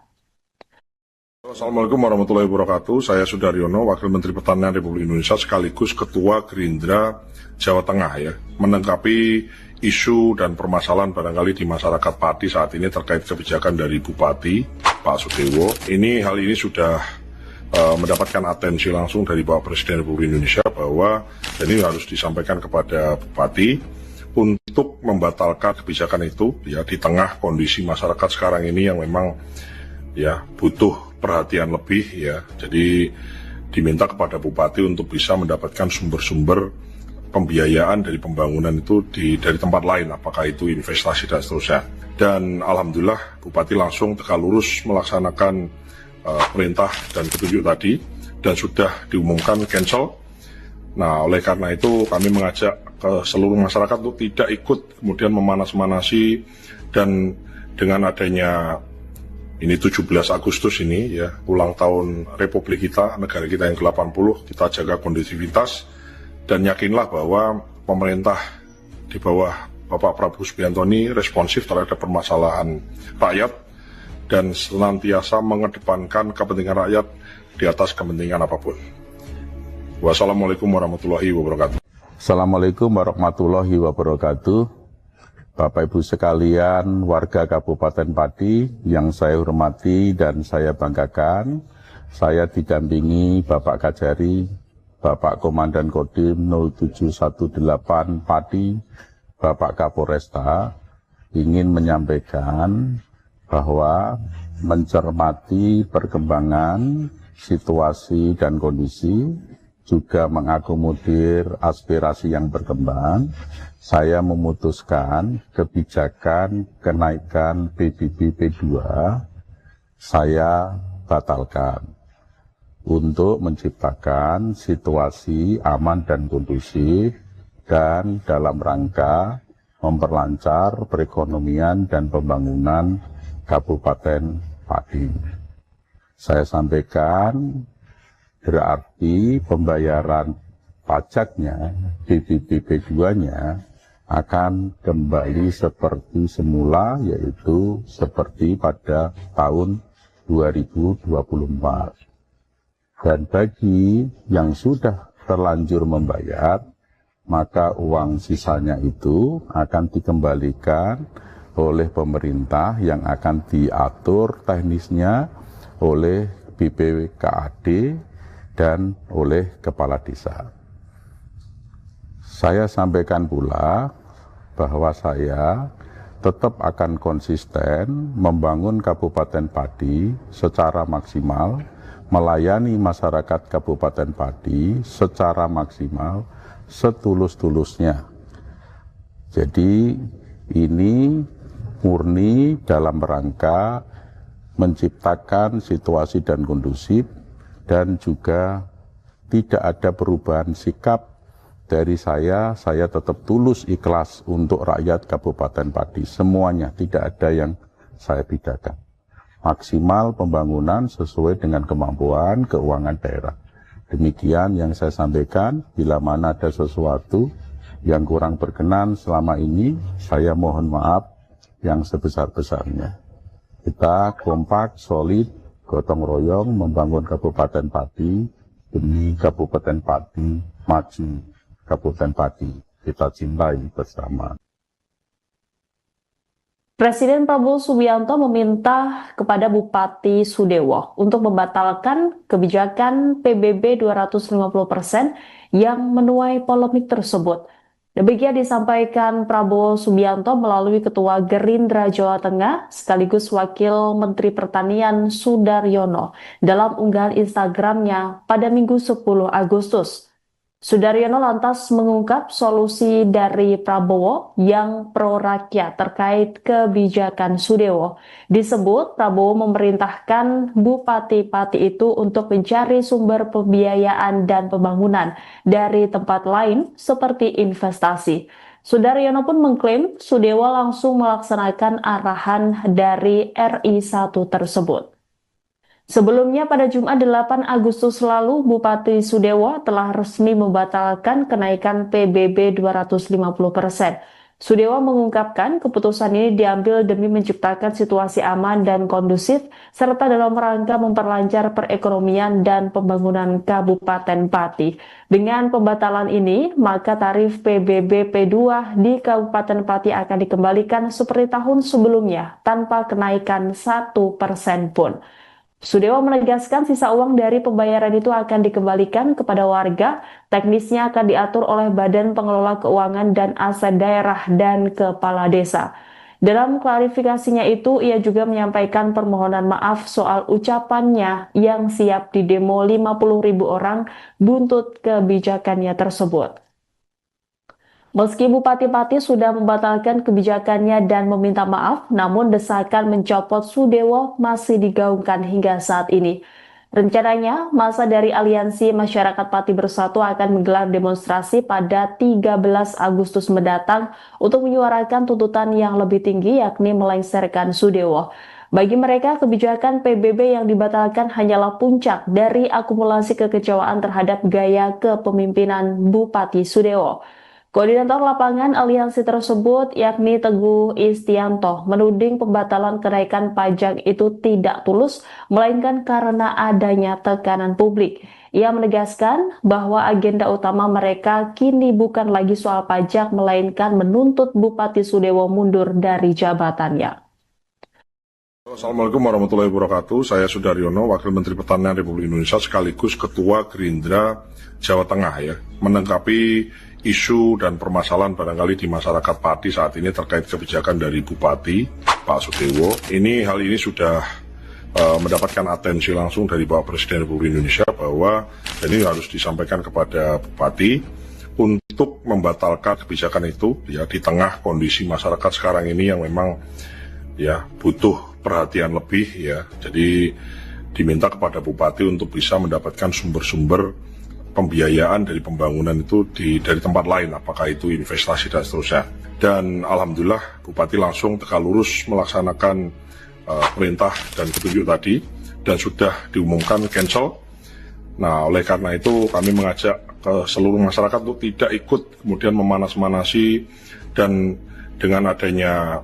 Assalamualaikum warahmatullahi wabarakatuh. Saya Sudaryono, Wakil Menteri Pertanian Republik Indonesia sekaligus Ketua Gerindra Jawa Tengah ya, menanggapi isu dan permasalahan barangkali di masyarakat Pati saat ini terkait kebijakan dari Bupati Pak Sudewo. Hal ini sudah mendapatkan atensi langsung dari Bapak Presiden Republik Indonesia bahwa ini harus disampaikan kepada Bupati untuk membatalkan kebijakan itu ya, di tengah kondisi masyarakat sekarang ini yang memang ya butuh perhatian lebih ya. Jadi diminta kepada Bupati untuk bisa mendapatkan sumber-sumber pembiayaan dari pembangunan itu dari tempat lain, apakah itu investasi dan seterusnya. Dan alhamdulillah Bupati langsung tegak lurus melaksanakan perintah dan petunjuk tadi dan sudah diumumkan cancel. Nah, oleh karena itu kami mengajak ke seluruh masyarakat untuk tidak ikut kemudian memanas-manasi, dan dengan adanya ini 17 Agustus ini ya, ulang tahun Republik kita, negara kita yang ke-80, kita jaga kondusivitas dan yakinlah bahwa pemerintah di bawah Bapak Prabowo Subianto ini responsif terhadap permasalahan rakyat dan senantiasa mengedepankan kepentingan rakyat di atas kepentingan apapun. Wassalamualaikum warahmatullahi wabarakatuh. Assalamualaikum warahmatullahi wabarakatuh. Bapak Ibu sekalian, warga Kabupaten Pati yang saya hormati dan saya banggakan, saya didampingi Bapak Kajari, Bapak Komandan Kodim 0718 Pati, Bapak Kapolresta, ingin menyampaikan bahwa mencermati perkembangan situasi dan kondisi, juga mengakomodir aspirasi yang berkembang, saya memutuskan kebijakan kenaikan PBB P2 saya batalkan untuk menciptakan situasi aman dan kondusif dan dalam rangka memperlancar perekonomian dan pembangunan Kabupaten Pati. Saya sampaikan berarti pembayaran pajaknya, PBB P2-nya akan kembali seperti semula, yaitu seperti pada tahun 2024. Dan bagi yang sudah terlanjur membayar, maka uang sisanya itu akan dikembalikan oleh pemerintah yang akan diatur teknisnya oleh BPKAD dan oleh kepala desa. Saya sampaikan pula bahwa saya tetap akan konsisten membangun Kabupaten Pati secara maksimal, melayani masyarakat Kabupaten Pati secara maksimal, setulus-tulusnya. Jadi ini murni dalam rangka menciptakan situasi dan kondusif, dan juga tidak ada perubahan sikap dari saya tetap tulus ikhlas untuk rakyat Kabupaten Pati. Semuanya, tidak ada yang saya bedakan. Maksimal pembangunan sesuai dengan kemampuan keuangan daerah. Demikian yang saya sampaikan. Bila mana ada sesuatu yang kurang berkenan selama ini, saya mohon maaf yang sebesar-besarnya. Kita kompak, solid, gotong royong membangun Kabupaten Pati demi Kabupaten Pati maju. Kabupaten Pati kita cintai bersama. Presiden Prabowo Subianto meminta kepada Bupati Sudewo untuk membatalkan kebijakan PBB 250% yang menuai polemik tersebut. Demikian disampaikan Prabowo Subianto melalui Ketua Gerindra Jawa Tengah sekaligus Wakil Menteri Pertanian Sudaryono dalam unggahan Instagramnya pada Minggu 10 Agustus. Sudaryono lantas mengungkap solusi dari Prabowo yang pro rakyat terkait kebijakan Sudewo. Disebut Prabowo memerintahkan Bupati Pati itu untuk mencari sumber pembiayaan dan pembangunan dari tempat lain seperti investasi. Sudaryono pun mengklaim Sudewo langsung melaksanakan arahan dari RI1 tersebut. Sebelumnya pada Jumat 8 Agustus lalu, Bupati Sudewo telah resmi membatalkan kenaikan PBB 250%. Sudewo mengungkapkan keputusan ini diambil demi menciptakan situasi aman dan kondusif, serta dalam rangka memperlancar perekonomian dan pembangunan Kabupaten Pati. Dengan pembatalan ini, maka tarif PBB P2 di Kabupaten Pati akan dikembalikan seperti tahun sebelumnya, tanpa kenaikan 1% pun. Sudewo menegaskan sisa uang dari pembayaran itu akan dikembalikan kepada warga, teknisnya akan diatur oleh Badan Pengelola Keuangan dan Aset Daerah dan Kepala Desa. Dalam klarifikasinya itu, ia juga menyampaikan permohonan maaf soal ucapannya yang siap didemo 50.000 orang buntut kebijakannya tersebut. Meski Bupati Pati sudah membatalkan kebijakannya dan meminta maaf, namun desakan mencopot Sudewo masih digaungkan hingga saat ini. Rencananya, masa dari Aliansi Masyarakat Pati Bersatu akan menggelar demonstrasi pada 13 Agustus mendatang untuk menyuarakan tuntutan yang lebih tinggi, yakni melengsarkan Sudewo. Bagi mereka, kebijakan PBB yang dibatalkan hanyalah puncak dari akumulasi kekecewaan terhadap gaya kepemimpinan Bupati Sudewo. Koordinator lapangan aliansi tersebut, yakni Teguh Istianto, menuding pembatalan kenaikan pajak itu tidak tulus, melainkan karena adanya tekanan publik. Ia menegaskan bahwa agenda utama mereka kini bukan lagi soal pajak, melainkan menuntut Bupati Sudewo mundur dari jabatannya. Assalamualaikum warahmatullahi wabarakatuh. Saya Sudaryono, Wakil Menteri Pertanian Republik Indonesia sekaligus Ketua Gerindra Jawa Tengah ya, menanggapi isu dan permasalahan barangkali di masyarakat Pati saat ini terkait kebijakan dari Bupati Pak Sudewo. Hal ini sudah mendapatkan atensi langsung dari Bapak Presiden Republik Indonesia bahwa ini harus disampaikan kepada Bupati untuk membatalkan kebijakan itu ya di tengah kondisi masyarakat sekarang ini yang memang ya butuh perhatian lebih ya. Jadi diminta kepada Bupati untuk bisa mendapatkan sumber-sumber pembiayaan dari pembangunan itu dari tempat lain, apakah itu investasi dan seterusnya. Dan alhamdulillah Bupati langsung tegak lurus melaksanakan perintah dan petunjuk tadi dan sudah diumumkan cancel. Nah, oleh karena itu kami mengajak ke seluruh masyarakat untuk tidak ikut kemudian memanas-manasi, dan dengan adanya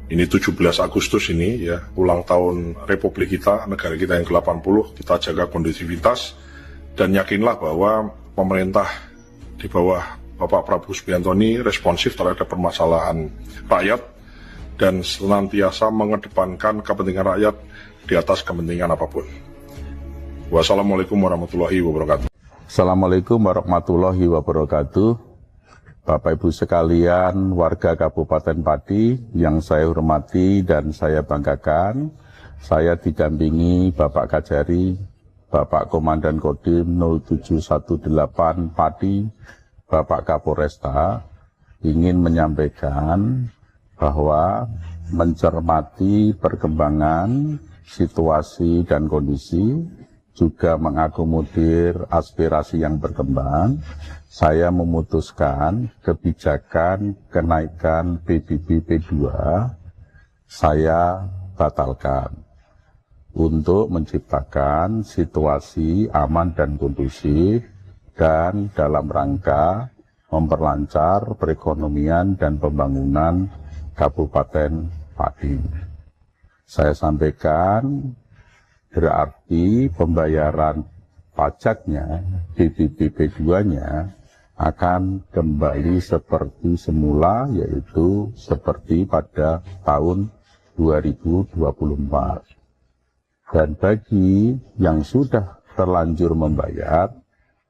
ini 17 Agustus ini ya, ulang tahun Republik kita, negara kita yang ke-80, kita jaga kondusivitas dan yakinlah bahwa pemerintah di bawah Bapak Prabowo Subianto ini responsif terhadap permasalahan rakyat dan senantiasa mengedepankan kepentingan rakyat di atas kepentingan apapun. Wassalamualaikum warahmatullahi wabarakatuh. Assalamualaikum warahmatullahi wabarakatuh. Bapak Ibu sekalian, warga Kabupaten Pati yang saya hormati dan saya banggakan, saya didampingi Bapak Kajari, Bapak Komandan Kodim 0718 Pati, Bapak Kapolresta, ingin menyampaikan bahwa mencermati perkembangan situasi dan kondisi, juga mengakomodir aspirasi yang berkembang, saya memutuskan kebijakan kenaikan PBB P2 saya batalkan untuk menciptakan situasi aman dan kondusif dan dalam rangka memperlancar perekonomian dan pembangunan Kabupaten Pati. Saya sampaikan berarti pembayaran pajaknya, PBB P2-nya akan kembali seperti semula, yaitu seperti pada tahun 2024. Dan bagi yang sudah terlanjur membayar,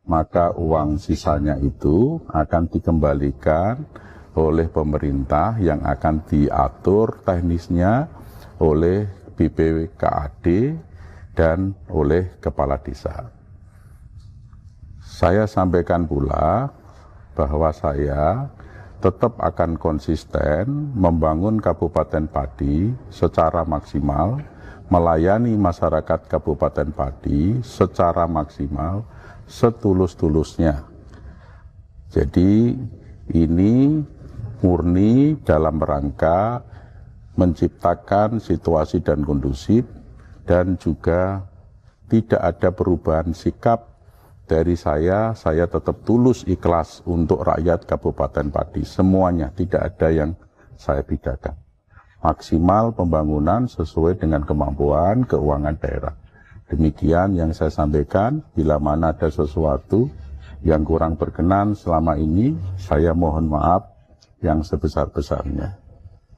maka uang sisanya itu akan dikembalikan oleh pemerintah yang akan diatur teknisnya oleh BPKAD dan oleh kepala desa. Saya sampaikan pula bahwa saya tetap akan konsisten membangun Kabupaten Pati secara maksimal, melayani masyarakat Kabupaten Pati secara maksimal, setulus-tulusnya. Jadi ini murni dalam rangka menciptakan situasi dan kondusif, dan juga tidak ada perubahan sikap dari saya tetap tulus ikhlas untuk rakyat Kabupaten Pati. Semuanya, tidak ada yang saya bedakan. Maksimal pembangunan sesuai dengan kemampuan keuangan daerah. Demikian yang saya sampaikan. Bila mana ada sesuatu yang kurang berkenan selama ini, saya mohon maaf yang sebesar-besarnya.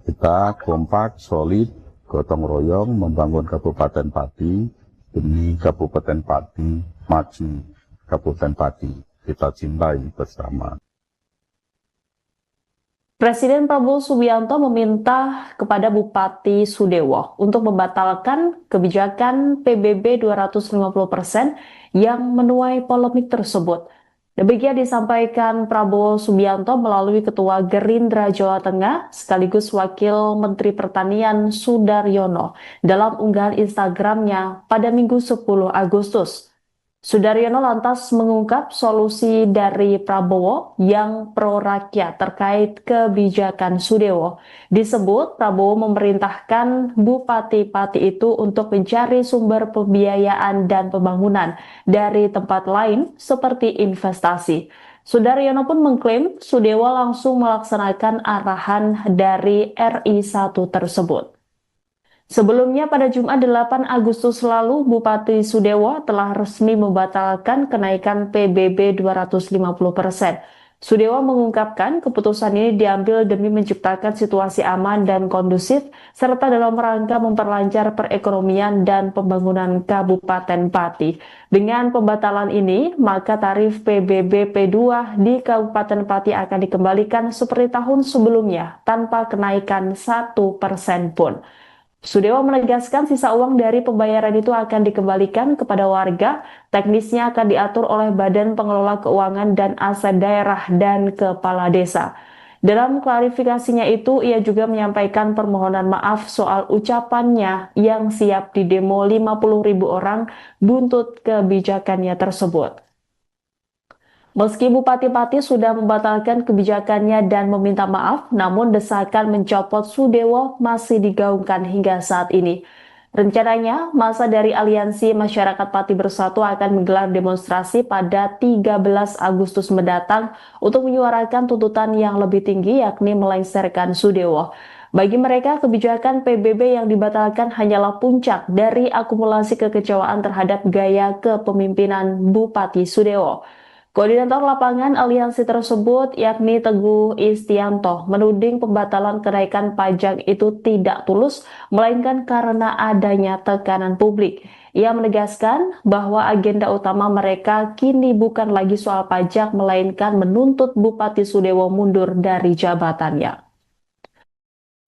Kita kompak, solid, gotong royong membangun Kabupaten Pati demi Kabupaten Pati maju. Kabupaten Pati kita cintai bersama. Presiden Prabowo Subianto meminta kepada Bupati Sudewo untuk membatalkan kebijakan PBB 250% yang menuai polemik tersebut. Demikian disampaikan Prabowo Subianto melalui Ketua Gerindra Jawa Tengah sekaligus Wakil Menteri Pertanian Sudaryono dalam unggahan Instagramnya pada Minggu 10 Agustus. Sudaryono lantas mengungkap solusi dari Prabowo yang pro rakyat terkait kebijakan Sudewo. Disebut Prabowo memerintahkan Bupati Pati itu untuk mencari sumber pembiayaan dan pembangunan dari tempat lain seperti investasi. Sudaryono pun mengklaim Sudewo langsung melaksanakan arahan dari RI1 tersebut. Sebelumnya pada Jumat 8 Agustus lalu, Bupati Sudewo telah resmi membatalkan kenaikan PBB 250%. Sudewo mengungkapkan keputusan ini diambil demi menciptakan situasi aman dan kondusif, serta dalam rangka memperlancar perekonomian dan pembangunan Kabupaten Pati. Dengan pembatalan ini, maka tarif PBB P2 di Kabupaten Pati akan dikembalikan seperti tahun sebelumnya, tanpa kenaikan 1% pun. Sudewo menegaskan sisa uang dari pembayaran itu akan dikembalikan kepada warga, teknisnya akan diatur oleh Badan Pengelola Keuangan dan Aset Daerah dan Kepala Desa. Dalam klarifikasinya itu, ia juga menyampaikan permohonan maaf soal ucapannya yang siap didemo 50.000 orang buntut kebijakannya tersebut. Meski Bupati Pati sudah membatalkan kebijakannya dan meminta maaf, namun desakan mencopot Sudewo masih digaungkan hingga saat ini. Rencananya, masa dari Aliansi Masyarakat Pati Bersatu akan menggelar demonstrasi pada 13 Agustus mendatang untuk menyuarakan tuntutan yang lebih tinggi, yakni melengsarkan Sudewo. Bagi mereka, kebijakan PBB yang dibatalkan hanyalah puncak dari akumulasi kekecewaan terhadap gaya kepemimpinan Bupati Sudewo. Koordinator lapangan aliansi tersebut, yakni Teguh Istianto, menuding pembatalan kenaikan pajak itu tidak tulus, melainkan karena adanya tekanan publik. Ia menegaskan bahwa agenda utama mereka kini bukan lagi soal pajak, melainkan menuntut Bupati Sudewo mundur dari jabatannya.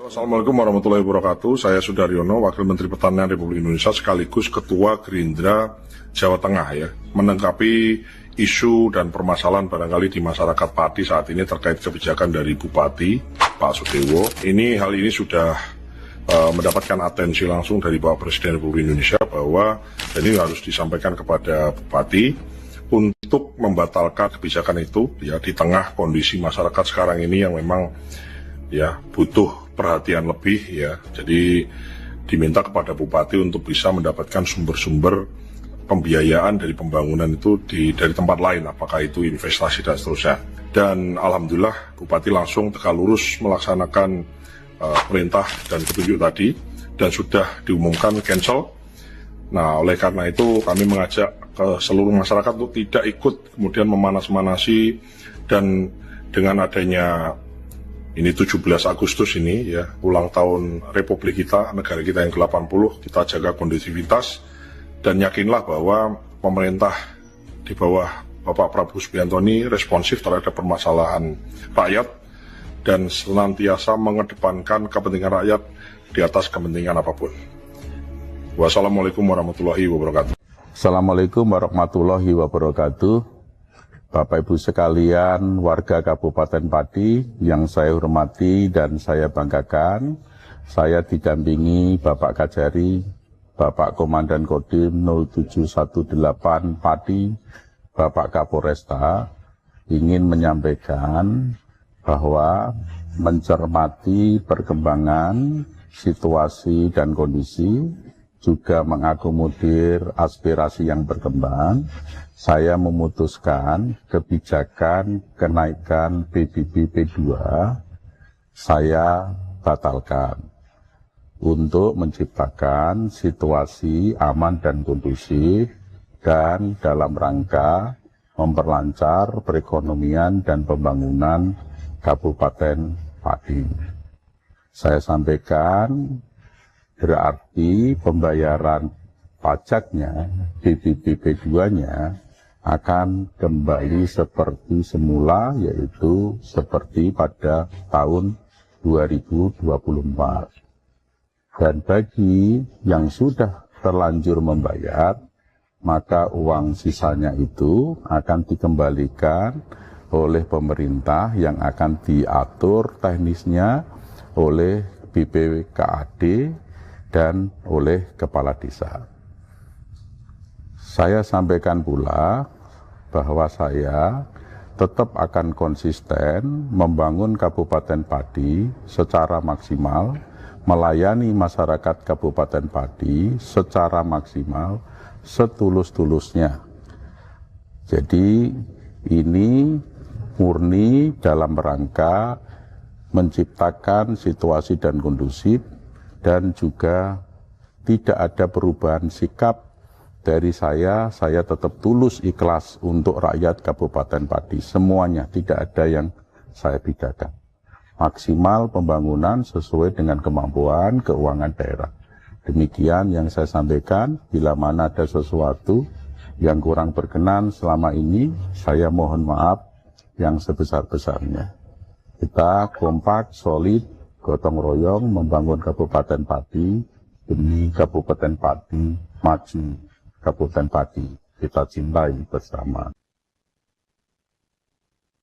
Assalamualaikum warahmatullahi wabarakatuh. Saya Sudaryono, Wakil Menteri Pertanian Republik Indonesia sekaligus Ketua Gerindra Jawa Tengah ya, menanggapi isu dan permasalahan barangkali di masyarakat Pati saat ini terkait kebijakan dari Bupati Pak Sudewo. Hal ini sudah mendapatkan atensi langsung dari Bapak Presiden Republik Indonesia bahwa ini harus disampaikan kepada Bupati untuk membatalkan kebijakan itu ya di tengah kondisi masyarakat sekarang ini yang memang ya butuh perhatian lebih ya. Jadi diminta kepada Bupati untuk bisa mendapatkan sumber-sumber pembiayaan dari pembangunan itu dari tempat lain, apakah itu investasi dan seterusnya. Dan alhamdulillah Bupati langsung tegak lurus melaksanakan perintah dan petunjuk tadi dan sudah diumumkan cancel. Nah, oleh karena itu kami mengajak ke seluruh masyarakat untuk tidak ikut kemudian memanas-manasi, dan dengan adanya ini 17 Agustus ini ya, ulang tahun Republik kita, negara kita yang ke-80, kita jaga kondusivitas. Dan yakinlah bahwa pemerintah di bawah Bapak Prabowo Subianto ini responsif terhadap permasalahan rakyat dan senantiasa mengedepankan kepentingan rakyat di atas kepentingan apapun. Wassalamualaikum warahmatullahi wabarakatuh. Assalamualaikum warahmatullahi wabarakatuh. Bapak Ibu sekalian, warga Kabupaten Pati yang saya hormati dan saya banggakan, saya didampingi Bapak Kajari, Bapak Komandan Kodim 0718 Pati, Bapak Kapolresta, ingin menyampaikan bahwa mencermati perkembangan situasi dan kondisi, juga mengakomodir aspirasi yang berkembang, saya memutuskan kebijakan kenaikan PBB P2 saya batalkan untuk menciptakan situasi aman dan kondusif dan dalam rangka memperlancar perekonomian dan pembangunan Kabupaten Pati. Saya sampaikan berarti pembayaran pajaknya, PBB P2-nya akan kembali seperti semula, yaitu seperti pada tahun 2024. Dan bagi yang sudah terlanjur membayar, maka uang sisanya itu akan dikembalikan oleh pemerintah yang akan diatur teknisnya oleh BPKAD dan oleh kepala desa. Saya sampaikan pula bahwa saya tetap akan konsisten membangun Kabupaten Pati secara maksimal, melayani masyarakat Kabupaten Pati secara maksimal, setulus-tulusnya. Jadi ini murni dalam rangka menciptakan situasi dan kondusif dan juga tidak ada perubahan sikap dari saya tetap tulus ikhlas untuk rakyat Kabupaten Pati. Semuanya, tidak ada yang saya bedakan. Maksimal pembangunan sesuai dengan kemampuan keuangan daerah. Demikian yang saya sampaikan. Bila mana ada sesuatu yang kurang berkenan selama ini, saya mohon maaf yang sebesar-besarnya. Kita kompak, solid, gotong royong membangun Kabupaten Pati demi Kabupaten Pati maju. Kabupaten Pati kita cintai bersama.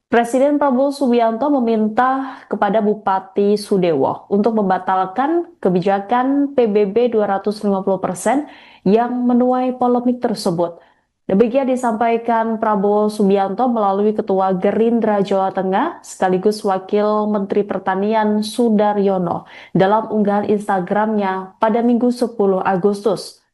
Presiden Prabowo Subianto meminta kepada Bupati Sudewo untuk membatalkan kebijakan PBB 250% yang menuai polemik tersebut. Demikian disampaikan Prabowo Subianto melalui Ketua Gerindra Jawa Tengah sekaligus Wakil Menteri Pertanian Sudaryono dalam unggahan Instagramnya pada Minggu 10 Agustus.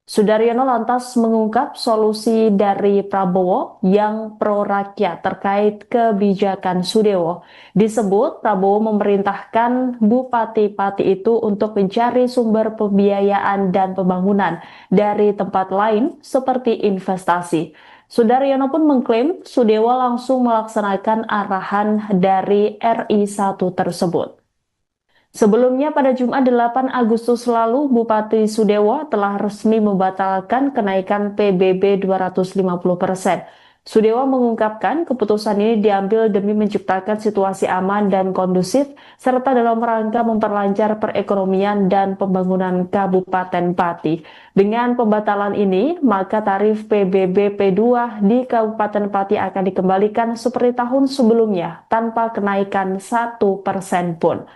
Sudaryono lantas mengungkap solusi dari Prabowo yang pro rakyat terkait kebijakan Sudewo. Disebut Prabowo memerintahkan Bupati Pati itu untuk mencari sumber pembiayaan dan pembangunan dari tempat lain seperti investasi. Sudaryono pun mengklaim Sudewo langsung melaksanakan arahan dari RI1 tersebut. Sebelumnya pada Jumat 8 Agustus lalu, Bupati Sudewo telah resmi membatalkan kenaikan PBB 250%. Sudewo mengungkapkan keputusan ini diambil demi menciptakan situasi aman dan kondusif, serta dalam rangka memperlancar perekonomian dan pembangunan Kabupaten Pati. Dengan pembatalan ini, maka tarif PBB P2 di Kabupaten Pati akan dikembalikan seperti tahun sebelumnya, tanpa kenaikan 1% pun.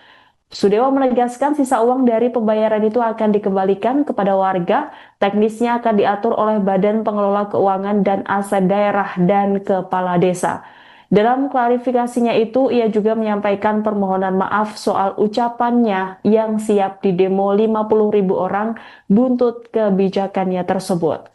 Sudewo menegaskan sisa uang dari pembayaran itu akan dikembalikan kepada warga, teknisnya akan diatur oleh Badan Pengelola Keuangan dan Aset Daerah dan Kepala Desa. Dalam klarifikasinya itu, ia juga menyampaikan permohonan maaf soal ucapannya yang siap didemo 50.000 orang buntut kebijakannya tersebut.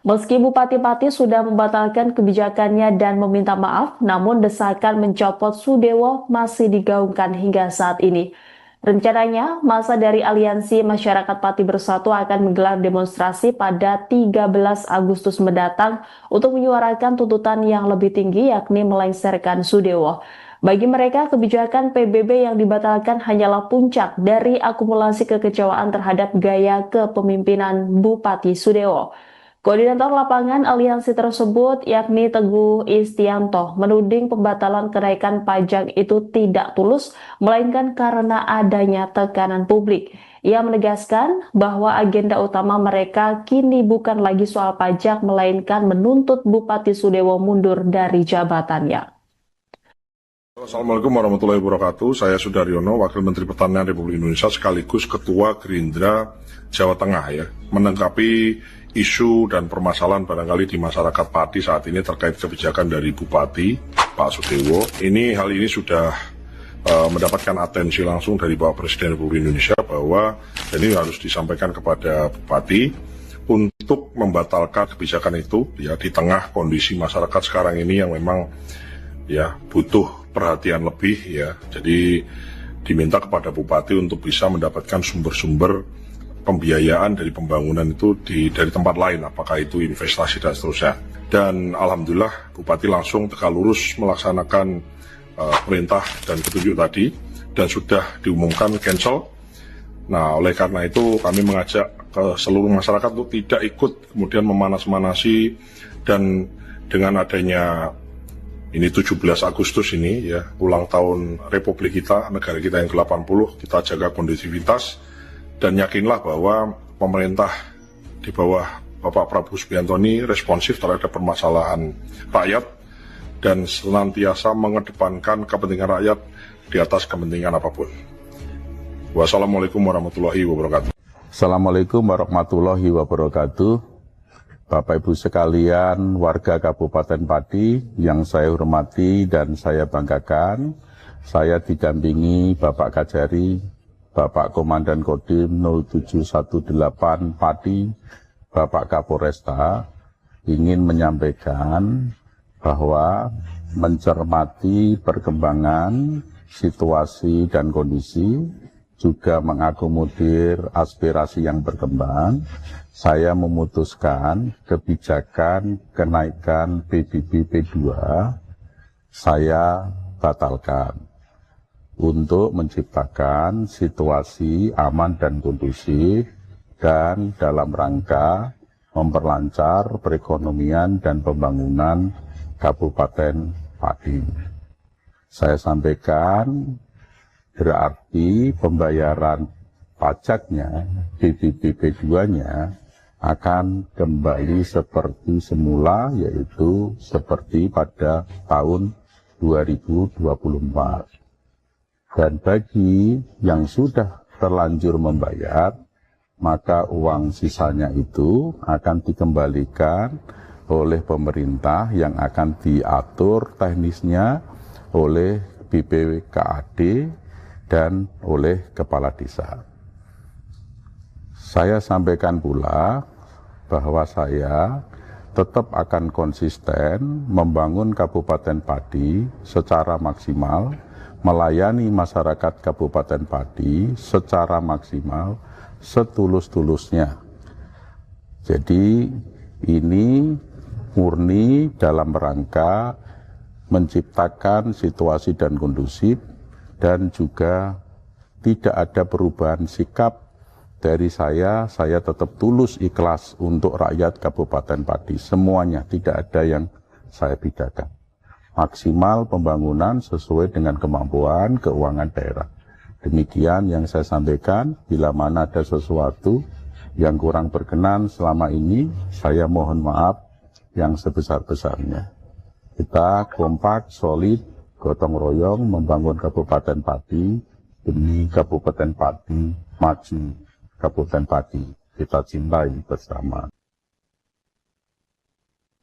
Meski Bupati Pati sudah membatalkan kebijakannya dan meminta maaf, namun desakan mencopot Sudewo masih digaungkan hingga saat ini. Rencananya, masa dari Aliansi Masyarakat Pati Bersatu akan menggelar demonstrasi pada 13 Agustus mendatang untuk menyuarakan tuntutan yang lebih tinggi, yakni melengsarkan Sudewo. Bagi mereka, kebijakan PBB yang dibatalkan hanyalah puncak dari akumulasi kekecewaan terhadap gaya kepemimpinan Bupati Sudewo. Koordinator lapangan aliansi tersebut, yakni Teguh Istianto, menuding pembatalan kenaikan pajak itu tidak tulus, melainkan karena adanya tekanan publik. Ia menegaskan bahwa agenda utama mereka kini bukan lagi soal pajak, melainkan menuntut Bupati Sudewo mundur dari jabatannya. Assalamualaikum warahmatullahi wabarakatuh. Saya Sudaryono, Wakil Menteri Pertanian Republik Indonesia sekaligus Ketua Gerindra Jawa Tengah ya, menanggapi isu dan permasalahan barangkali di masyarakat Pati saat ini terkait kebijakan dari Bupati Pak Sudewo. Hal ini sudah mendapatkan atensi langsung dari Bapak Presiden Republik Indonesia bahwa ini harus disampaikan kepada Bupati untuk membatalkan kebijakan itu ya di tengah kondisi masyarakat sekarang ini yang memang ya butuh perhatian lebih ya. Jadi diminta kepada Bupati untuk bisa mendapatkan sumber-sumber pembiayaan dari pembangunan itu dari tempat lain, apakah itu investasi dan seterusnya. Dan alhamdulillah Bupati langsung tegak lurus melaksanakan perintah dan petunjuk tadi dan sudah diumumkan cancel. Nah, oleh karena itu kami mengajak ke seluruh masyarakat untuk tidak ikut kemudian memanas-manasi, dan dengan adanya ini 17 Agustus ini ya, ulang tahun Republik kita, negara kita yang ke-80, kita jaga kondusivitas. Dan yakinlah bahwa pemerintah di bawah Bapak Prabowo Subianto ini responsif terhadap permasalahan rakyat dan senantiasa mengedepankan kepentingan rakyat di atas kepentingan apapun. Wassalamualaikum warahmatullahi wabarakatuh. Assalamualaikum warahmatullahi wabarakatuh. Bapak Ibu sekalian, warga Kabupaten Pati yang saya hormati dan saya banggakan, saya didampingi Bapak Kajari, Bapak Komandan Kodim 0718 Pati, Bapak Kapolresta, ingin menyampaikan bahwa mencermati perkembangan situasi dan kondisi, juga mengakomodir aspirasi yang berkembang, saya memutuskan kebijakan kenaikan PBB P2 saya batalkan untuk menciptakan situasi aman dan kondusif dan dalam rangka memperlancar perekonomian dan pembangunan Kabupaten Pati. Saya sampaikan berarti pembayaran pajaknya, PBB P2-nya akan kembali seperti semula, yaitu seperti pada tahun 2024. Dan bagi yang sudah terlanjur membayar, maka uang sisanya itu akan dikembalikan oleh pemerintah yang akan diatur teknisnya oleh BPKAD dan oleh Kepala Desa. Saya sampaikan pula bahwa saya tetap akan konsisten membangun Kabupaten Pati secara maksimal, melayani masyarakat Kabupaten Pati secara maksimal, setulus-tulusnya. Jadi ini murni dalam rangka menciptakan situasi dan kondusif dan juga tidak ada perubahan sikap dari saya tetap tulus ikhlas untuk rakyat Kabupaten Pati. Semuanya, tidak ada yang saya bedakan. Maksimal pembangunan sesuai dengan kemampuan keuangan daerah. Demikian yang saya sampaikan. Bila mana ada sesuatu yang kurang berkenan selama ini, saya mohon maaf yang sebesar-besarnya. Kita kompak, solid, gotong royong membangun Kabupaten Pati demi Kabupaten Pati maju. Kabupaten Pati kita cintai bersama.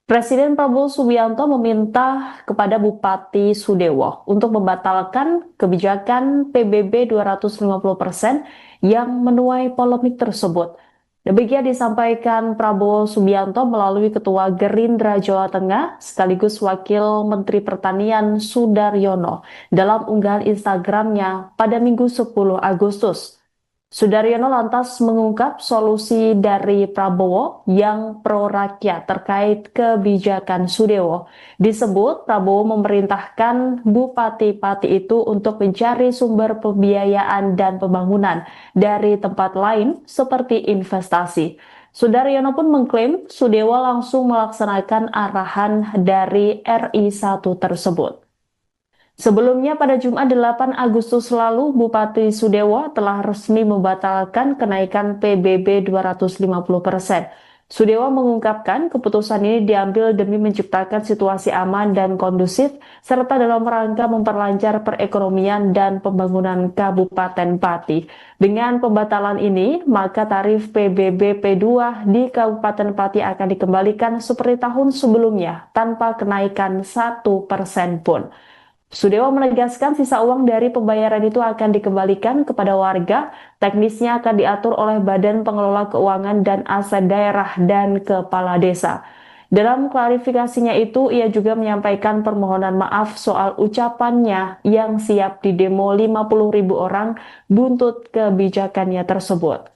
Presiden Prabowo Subianto meminta kepada Bupati Sudewo untuk membatalkan kebijakan PBB 250% yang menuai polemik tersebut. Demikian disampaikan Prabowo Subianto melalui Ketua Gerindra Jawa Tengah sekaligus Wakil Menteri Pertanian Sudaryono dalam unggahan Instagramnya pada Minggu 10 Agustus. Sudaryono lantas mengungkap solusi dari Prabowo yang pro rakyat terkait kebijakan Sudewo. Disebut Prabowo memerintahkan Bupati Pati itu untuk mencari sumber pembiayaan dan pembangunan dari tempat lain seperti investasi. Sudaryono pun mengklaim Sudewo langsung melaksanakan arahan dari RI1 tersebut. Sebelumnya pada Jumat 8 Agustus lalu, Bupati Sudewo telah resmi membatalkan kenaikan PBB 250%. Sudewo mengungkapkan keputusan ini diambil demi menciptakan situasi aman dan kondusif, serta dalam rangka memperlancar perekonomian dan pembangunan Kabupaten Pati. Dengan pembatalan ini, maka tarif PBB P2 di Kabupaten Pati akan dikembalikan seperti tahun sebelumnya, tanpa kenaikan 1% pun. Sudewo menegaskan sisa uang dari pembayaran itu akan dikembalikan kepada warga, teknisnya akan diatur oleh Badan Pengelola Keuangan dan Aset Daerah dan Kepala Desa. Dalam klarifikasinya itu, ia juga menyampaikan permohonan maaf soal ucapannya yang siap didemo 50.000 orang buntut kebijakannya tersebut.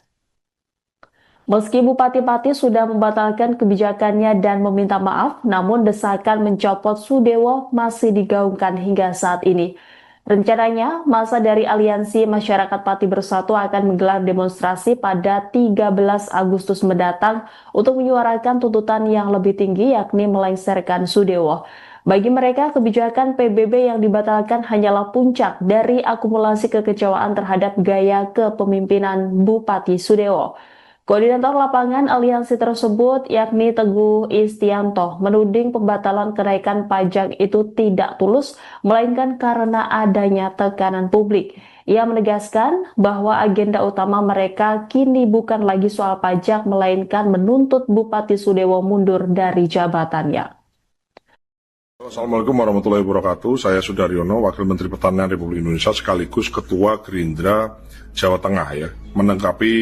Meski Bupati Pati sudah membatalkan kebijakannya dan meminta maaf, namun desakan mencopot Sudewo masih digaungkan hingga saat ini. Rencananya, masa dari Aliansi Masyarakat Pati Bersatu akan menggelar demonstrasi pada 13 Agustus mendatang untuk menyuarakan tuntutan yang lebih tinggi, yakni melengsarkan Sudewo. Bagi mereka, kebijakan PBB yang dibatalkan hanyalah puncak dari akumulasi kekecewaan terhadap gaya kepemimpinan Bupati Sudewo. Koordinator lapangan aliansi tersebut, yakni Teguh Istianto, menuding pembatalan kenaikan pajak itu tidak tulus, melainkan karena adanya tekanan publik. Ia menegaskan bahwa agenda utama mereka kini bukan lagi soal pajak, melainkan menuntut Bupati Sudewo mundur dari jabatannya. Assalamualaikum warahmatullahi wabarakatuh. Saya Sudaryono, Wakil Menteri Pertanian Republik Indonesia sekaligus Ketua Gerindra Jawa Tengah ya, menanggapi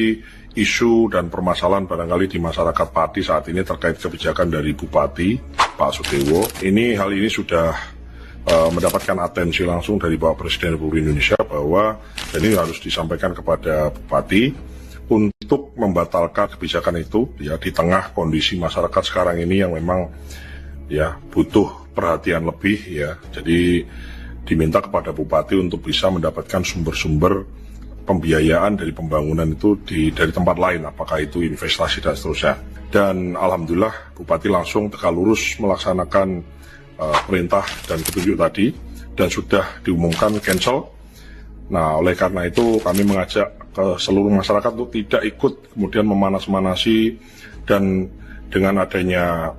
isu dan permasalahan barangkali di masyarakat Pati saat ini terkait kebijakan dari Bupati Pak Sudewo. Hal ini sudah mendapatkan atensi langsung dari Bapak Presiden Republik Indonesia bahwa ini harus disampaikan kepada Bupati untuk membatalkan kebijakan itu ya di tengah kondisi masyarakat sekarang ini yang memang ya butuh perhatian lebih ya. Jadi diminta kepada Bupati untuk bisa mendapatkan sumber-sumber pembiayaan dari pembangunan itu dari tempat lain, apakah itu investasi dan seterusnya. Dan alhamdulillah Bupati langsung tegak lurus melaksanakan perintah dan petunjuk tadi dan sudah diumumkan cancel. Nah, oleh karena itu kami mengajak ke seluruh masyarakat untuk tidak ikut kemudian memanas-manasi, dan dengan adanya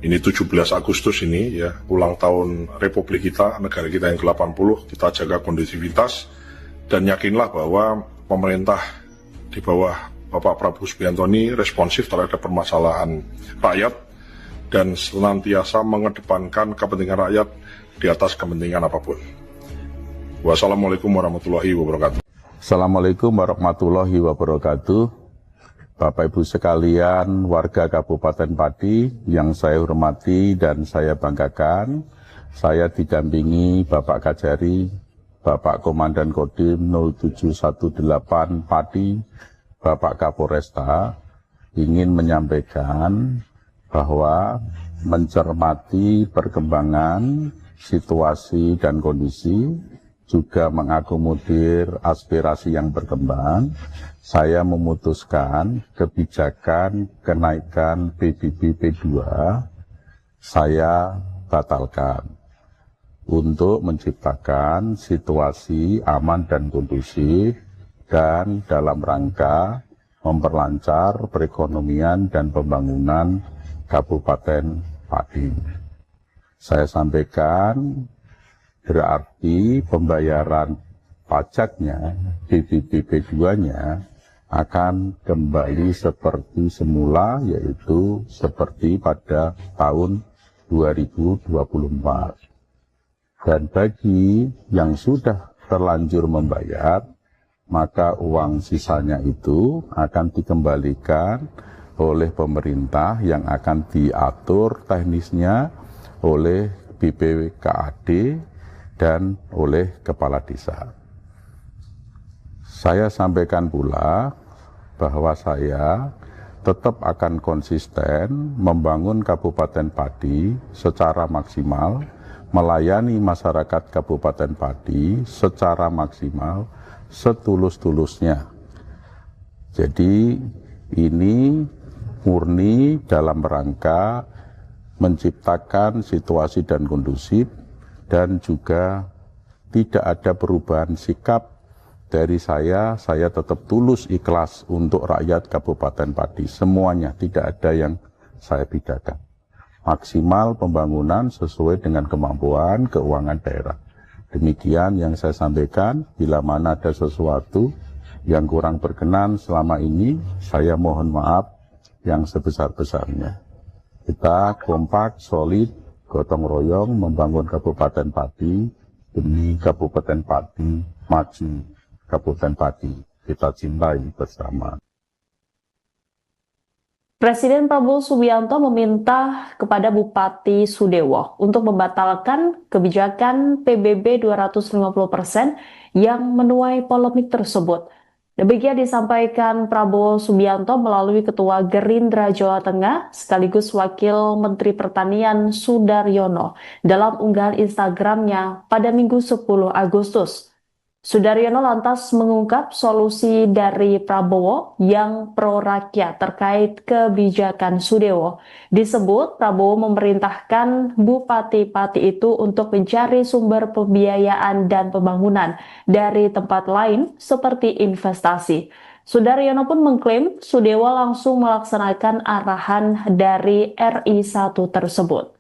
ini 17 Agustus ini ya, ulang tahun Republik kita, negara kita yang ke-80, kita jaga kondusivitas dan yakinlah bahwa pemerintah di bawah Bapak Prabowo Subianto ini responsif terhadap permasalahan rakyat dan senantiasa mengedepankan kepentingan rakyat di atas kepentingan apapun. Wassalamualaikum warahmatullahi wabarakatuh. Assalamualaikum warahmatullahi wabarakatuh. Bapak Ibu sekalian, warga Kabupaten Pati yang saya hormati dan saya banggakan, saya didampingi Bapak Kajari, Bapak Komandan Kodim 0718 Pati, Bapak Kapolresta, ingin menyampaikan bahwa mencermati perkembangan situasi dan kondisi, juga mengakomodir aspirasi yang berkembang, saya memutuskan kebijakan kenaikan PBB P2 saya batalkan untuk menciptakan situasi aman dan kondusif dan dalam rangka memperlancar perekonomian dan pembangunan Kabupaten Pati. Saya sampaikan berarti pembayaran pajaknya, PBB P2-nya akan kembali seperti semula, yaitu seperti pada tahun 2024. Dan bagi yang sudah terlanjur membayar, maka uang sisanya itu akan dikembalikan oleh pemerintah yang akan diatur teknisnya oleh BPKAD dan oleh Kepala Desa. Saya sampaikan pula bahwa saya tetap akan konsisten membangun Kabupaten Pati secara maksimal, melayani masyarakat Kabupaten Pati secara maksimal, setulus-tulusnya. Jadi ini murni dalam rangka menciptakan situasi dan kondusif, dan juga tidak ada perubahan sikap dari saya tetap tulus ikhlas untuk rakyat Kabupaten Pati. Semuanya, tidak ada yang saya bedakan. Maksimal pembangunan sesuai dengan kemampuan keuangan daerah. Demikian yang saya sampaikan. Bila mana ada sesuatu yang kurang berkenan selama ini, saya mohon maaf yang sebesar-besarnya. Kita kompak, solid, gotong royong membangun Kabupaten Pati demi Kabupaten Pati maju. Kabupaten Pati kita cintai bersama. Presiden Prabowo Subianto meminta kepada Bupati Sudewo untuk membatalkan kebijakan PBB 250% yang menuai polemik tersebut. Demikian disampaikan Prabowo Subianto melalui Ketua Gerindra Jawa Tengah sekaligus Wakil Menteri Pertanian Sudaryono dalam unggahan Instagramnya pada Minggu 10 Agustus. Sudaryono lantas mengungkap solusi dari Prabowo yang pro rakyat terkait kebijakan Sudewo. Disebut Prabowo memerintahkan Bupati Pati itu untuk mencari sumber pembiayaan dan pembangunan dari tempat lain seperti investasi. Sudaryono pun mengklaim Sudewo langsung melaksanakan arahan dari RI1 tersebut.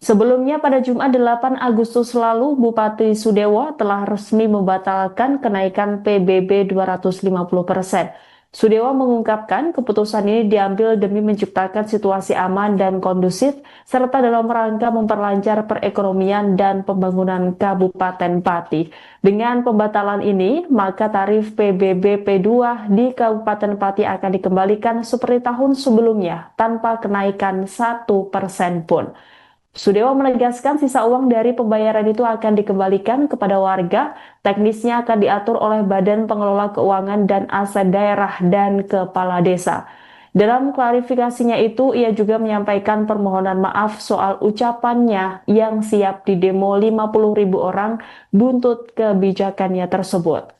Sebelumnya pada Jumat 8 Agustus lalu, Bupati Sudewo telah resmi membatalkan kenaikan PBB 250%. Sudewo mengungkapkan keputusan ini diambil demi menciptakan situasi aman dan kondusif, serta dalam rangka memperlancar perekonomian dan pembangunan Kabupaten Pati. Dengan pembatalan ini, maka tarif PBB P2 di Kabupaten Pati akan dikembalikan seperti tahun sebelumnya, tanpa kenaikan 1% pun. Sudewo menegaskan sisa uang dari pembayaran itu akan dikembalikan kepada warga, teknisnya akan diatur oleh Badan Pengelola Keuangan dan Aset Daerah dan Kepala Desa. Dalam klarifikasinya itu, ia juga menyampaikan permohonan maaf soal ucapannya yang siap didemo 50.000 orang buntut kebijakannya tersebut.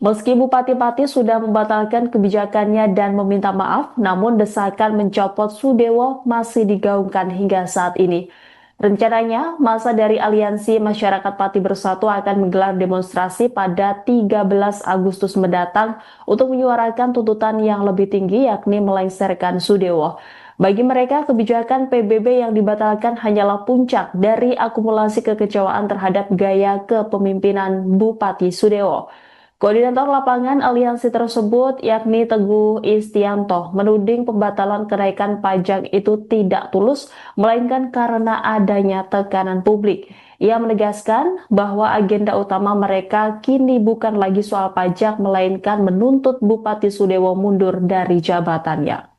Meski Bupati Pati sudah membatalkan kebijakannya dan meminta maaf, namun desakan mencopot Sudewo masih digaungkan hingga saat ini. Rencananya, masa dari Aliansi Masyarakat Pati Bersatu akan menggelar demonstrasi pada 13 Agustus mendatang untuk menyuarakan tuntutan yang lebih tinggi, yakni melengsarkan Sudewo. Bagi mereka, kebijakan PBB yang dibatalkan hanyalah puncak dari akumulasi kekecewaan terhadap gaya kepemimpinan Bupati Sudewo. Koordinator lapangan aliansi tersebut, yakni Teguh Istianto, menuding pembatalan kenaikan pajak itu tidak tulus, melainkan karena adanya tekanan publik. Ia menegaskan bahwa agenda utama mereka kini bukan lagi soal pajak, melainkan menuntut Bupati Sudewo mundur dari jabatannya.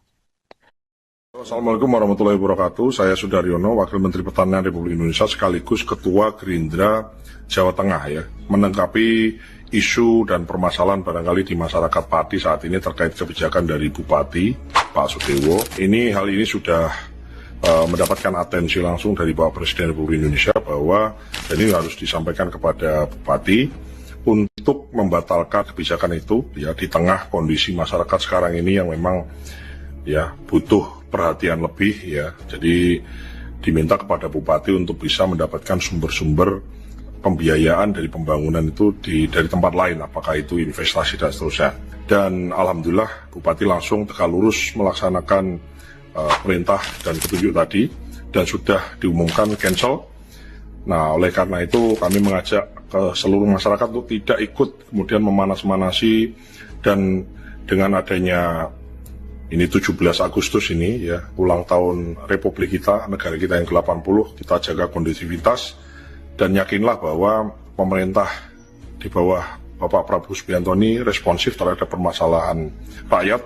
Assalamualaikum warahmatullahi wabarakatuh. Saya Sudaryono, Wakil Menteri Pertanian Republik Indonesia sekaligus Ketua Gerindra Jawa Tengah ya, menanggapi isu dan permasalahan barangkali di masyarakat Pati saat ini terkait kebijakan dari Bupati Pak Sudewo. Hal ini sudah mendapatkan atensi langsung dari Bapak Presiden Republik Indonesia bahwa ini harus disampaikan kepada Bupati untuk membatalkan kebijakan itu ya, di tengah kondisi masyarakat sekarang ini yang memang ya butuh perhatian lebih ya. Jadi diminta kepada Bupati untuk bisa mendapatkan sumber-sumber pembiayaan dari pembangunan itu dari tempat lain, apakah itu investasi dan seterusnya. Dan alhamdulillah Bupati langsung tegak lurus melaksanakan perintah dan petunjuk tadi dan sudah diumumkan cancel. Nah, oleh karena itu kami mengajak ke seluruh masyarakat untuk tidak ikut kemudian memanas-manasi, dan dengan adanya ini 17 Agustus ini ya, ulang tahun Republik kita, negara kita yang ke-80, kita jaga kondusivitas dan yakinlah bahwa pemerintah di bawah Bapak Prabowo Subianto ini responsif terhadap permasalahan rakyat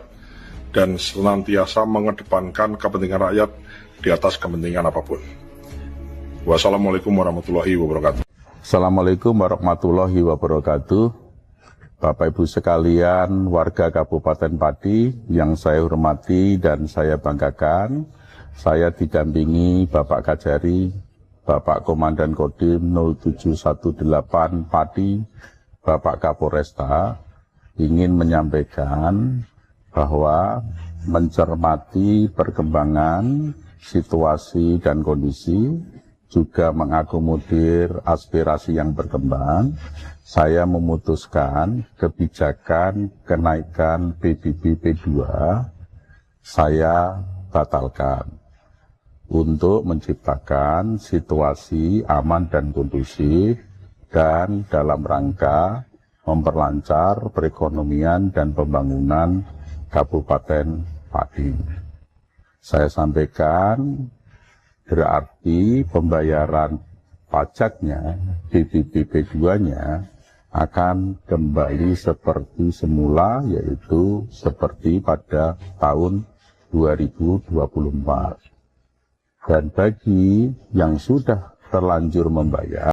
dan senantiasa mengedepankan kepentingan rakyat di atas kepentingan apapun. Wassalamualaikum warahmatullahi wabarakatuh. Assalamualaikum warahmatullahi wabarakatuh. Bapak Ibu sekalian, warga Kabupaten Pati yang saya hormati dan saya banggakan, saya didampingi Bapak Kajari, Bapak Komandan Kodim 0718 Pati, Bapak Kapolresta, ingin menyampaikan bahwa mencermati perkembangan situasi dan kondisi, juga mengakomodir aspirasi yang berkembang, saya memutuskan kebijakan kenaikan PBB P2 saya batalkan untuk menciptakan situasi aman dan kondusif dan dalam rangka memperlancar perekonomian dan pembangunan Kabupaten Pati. Saya sampaikan berarti pembayaran pajaknya, PBB P2-nya akan kembali seperti semula, yaitu seperti pada tahun 2024. Dan bagi yang sudah terlanjur membayar,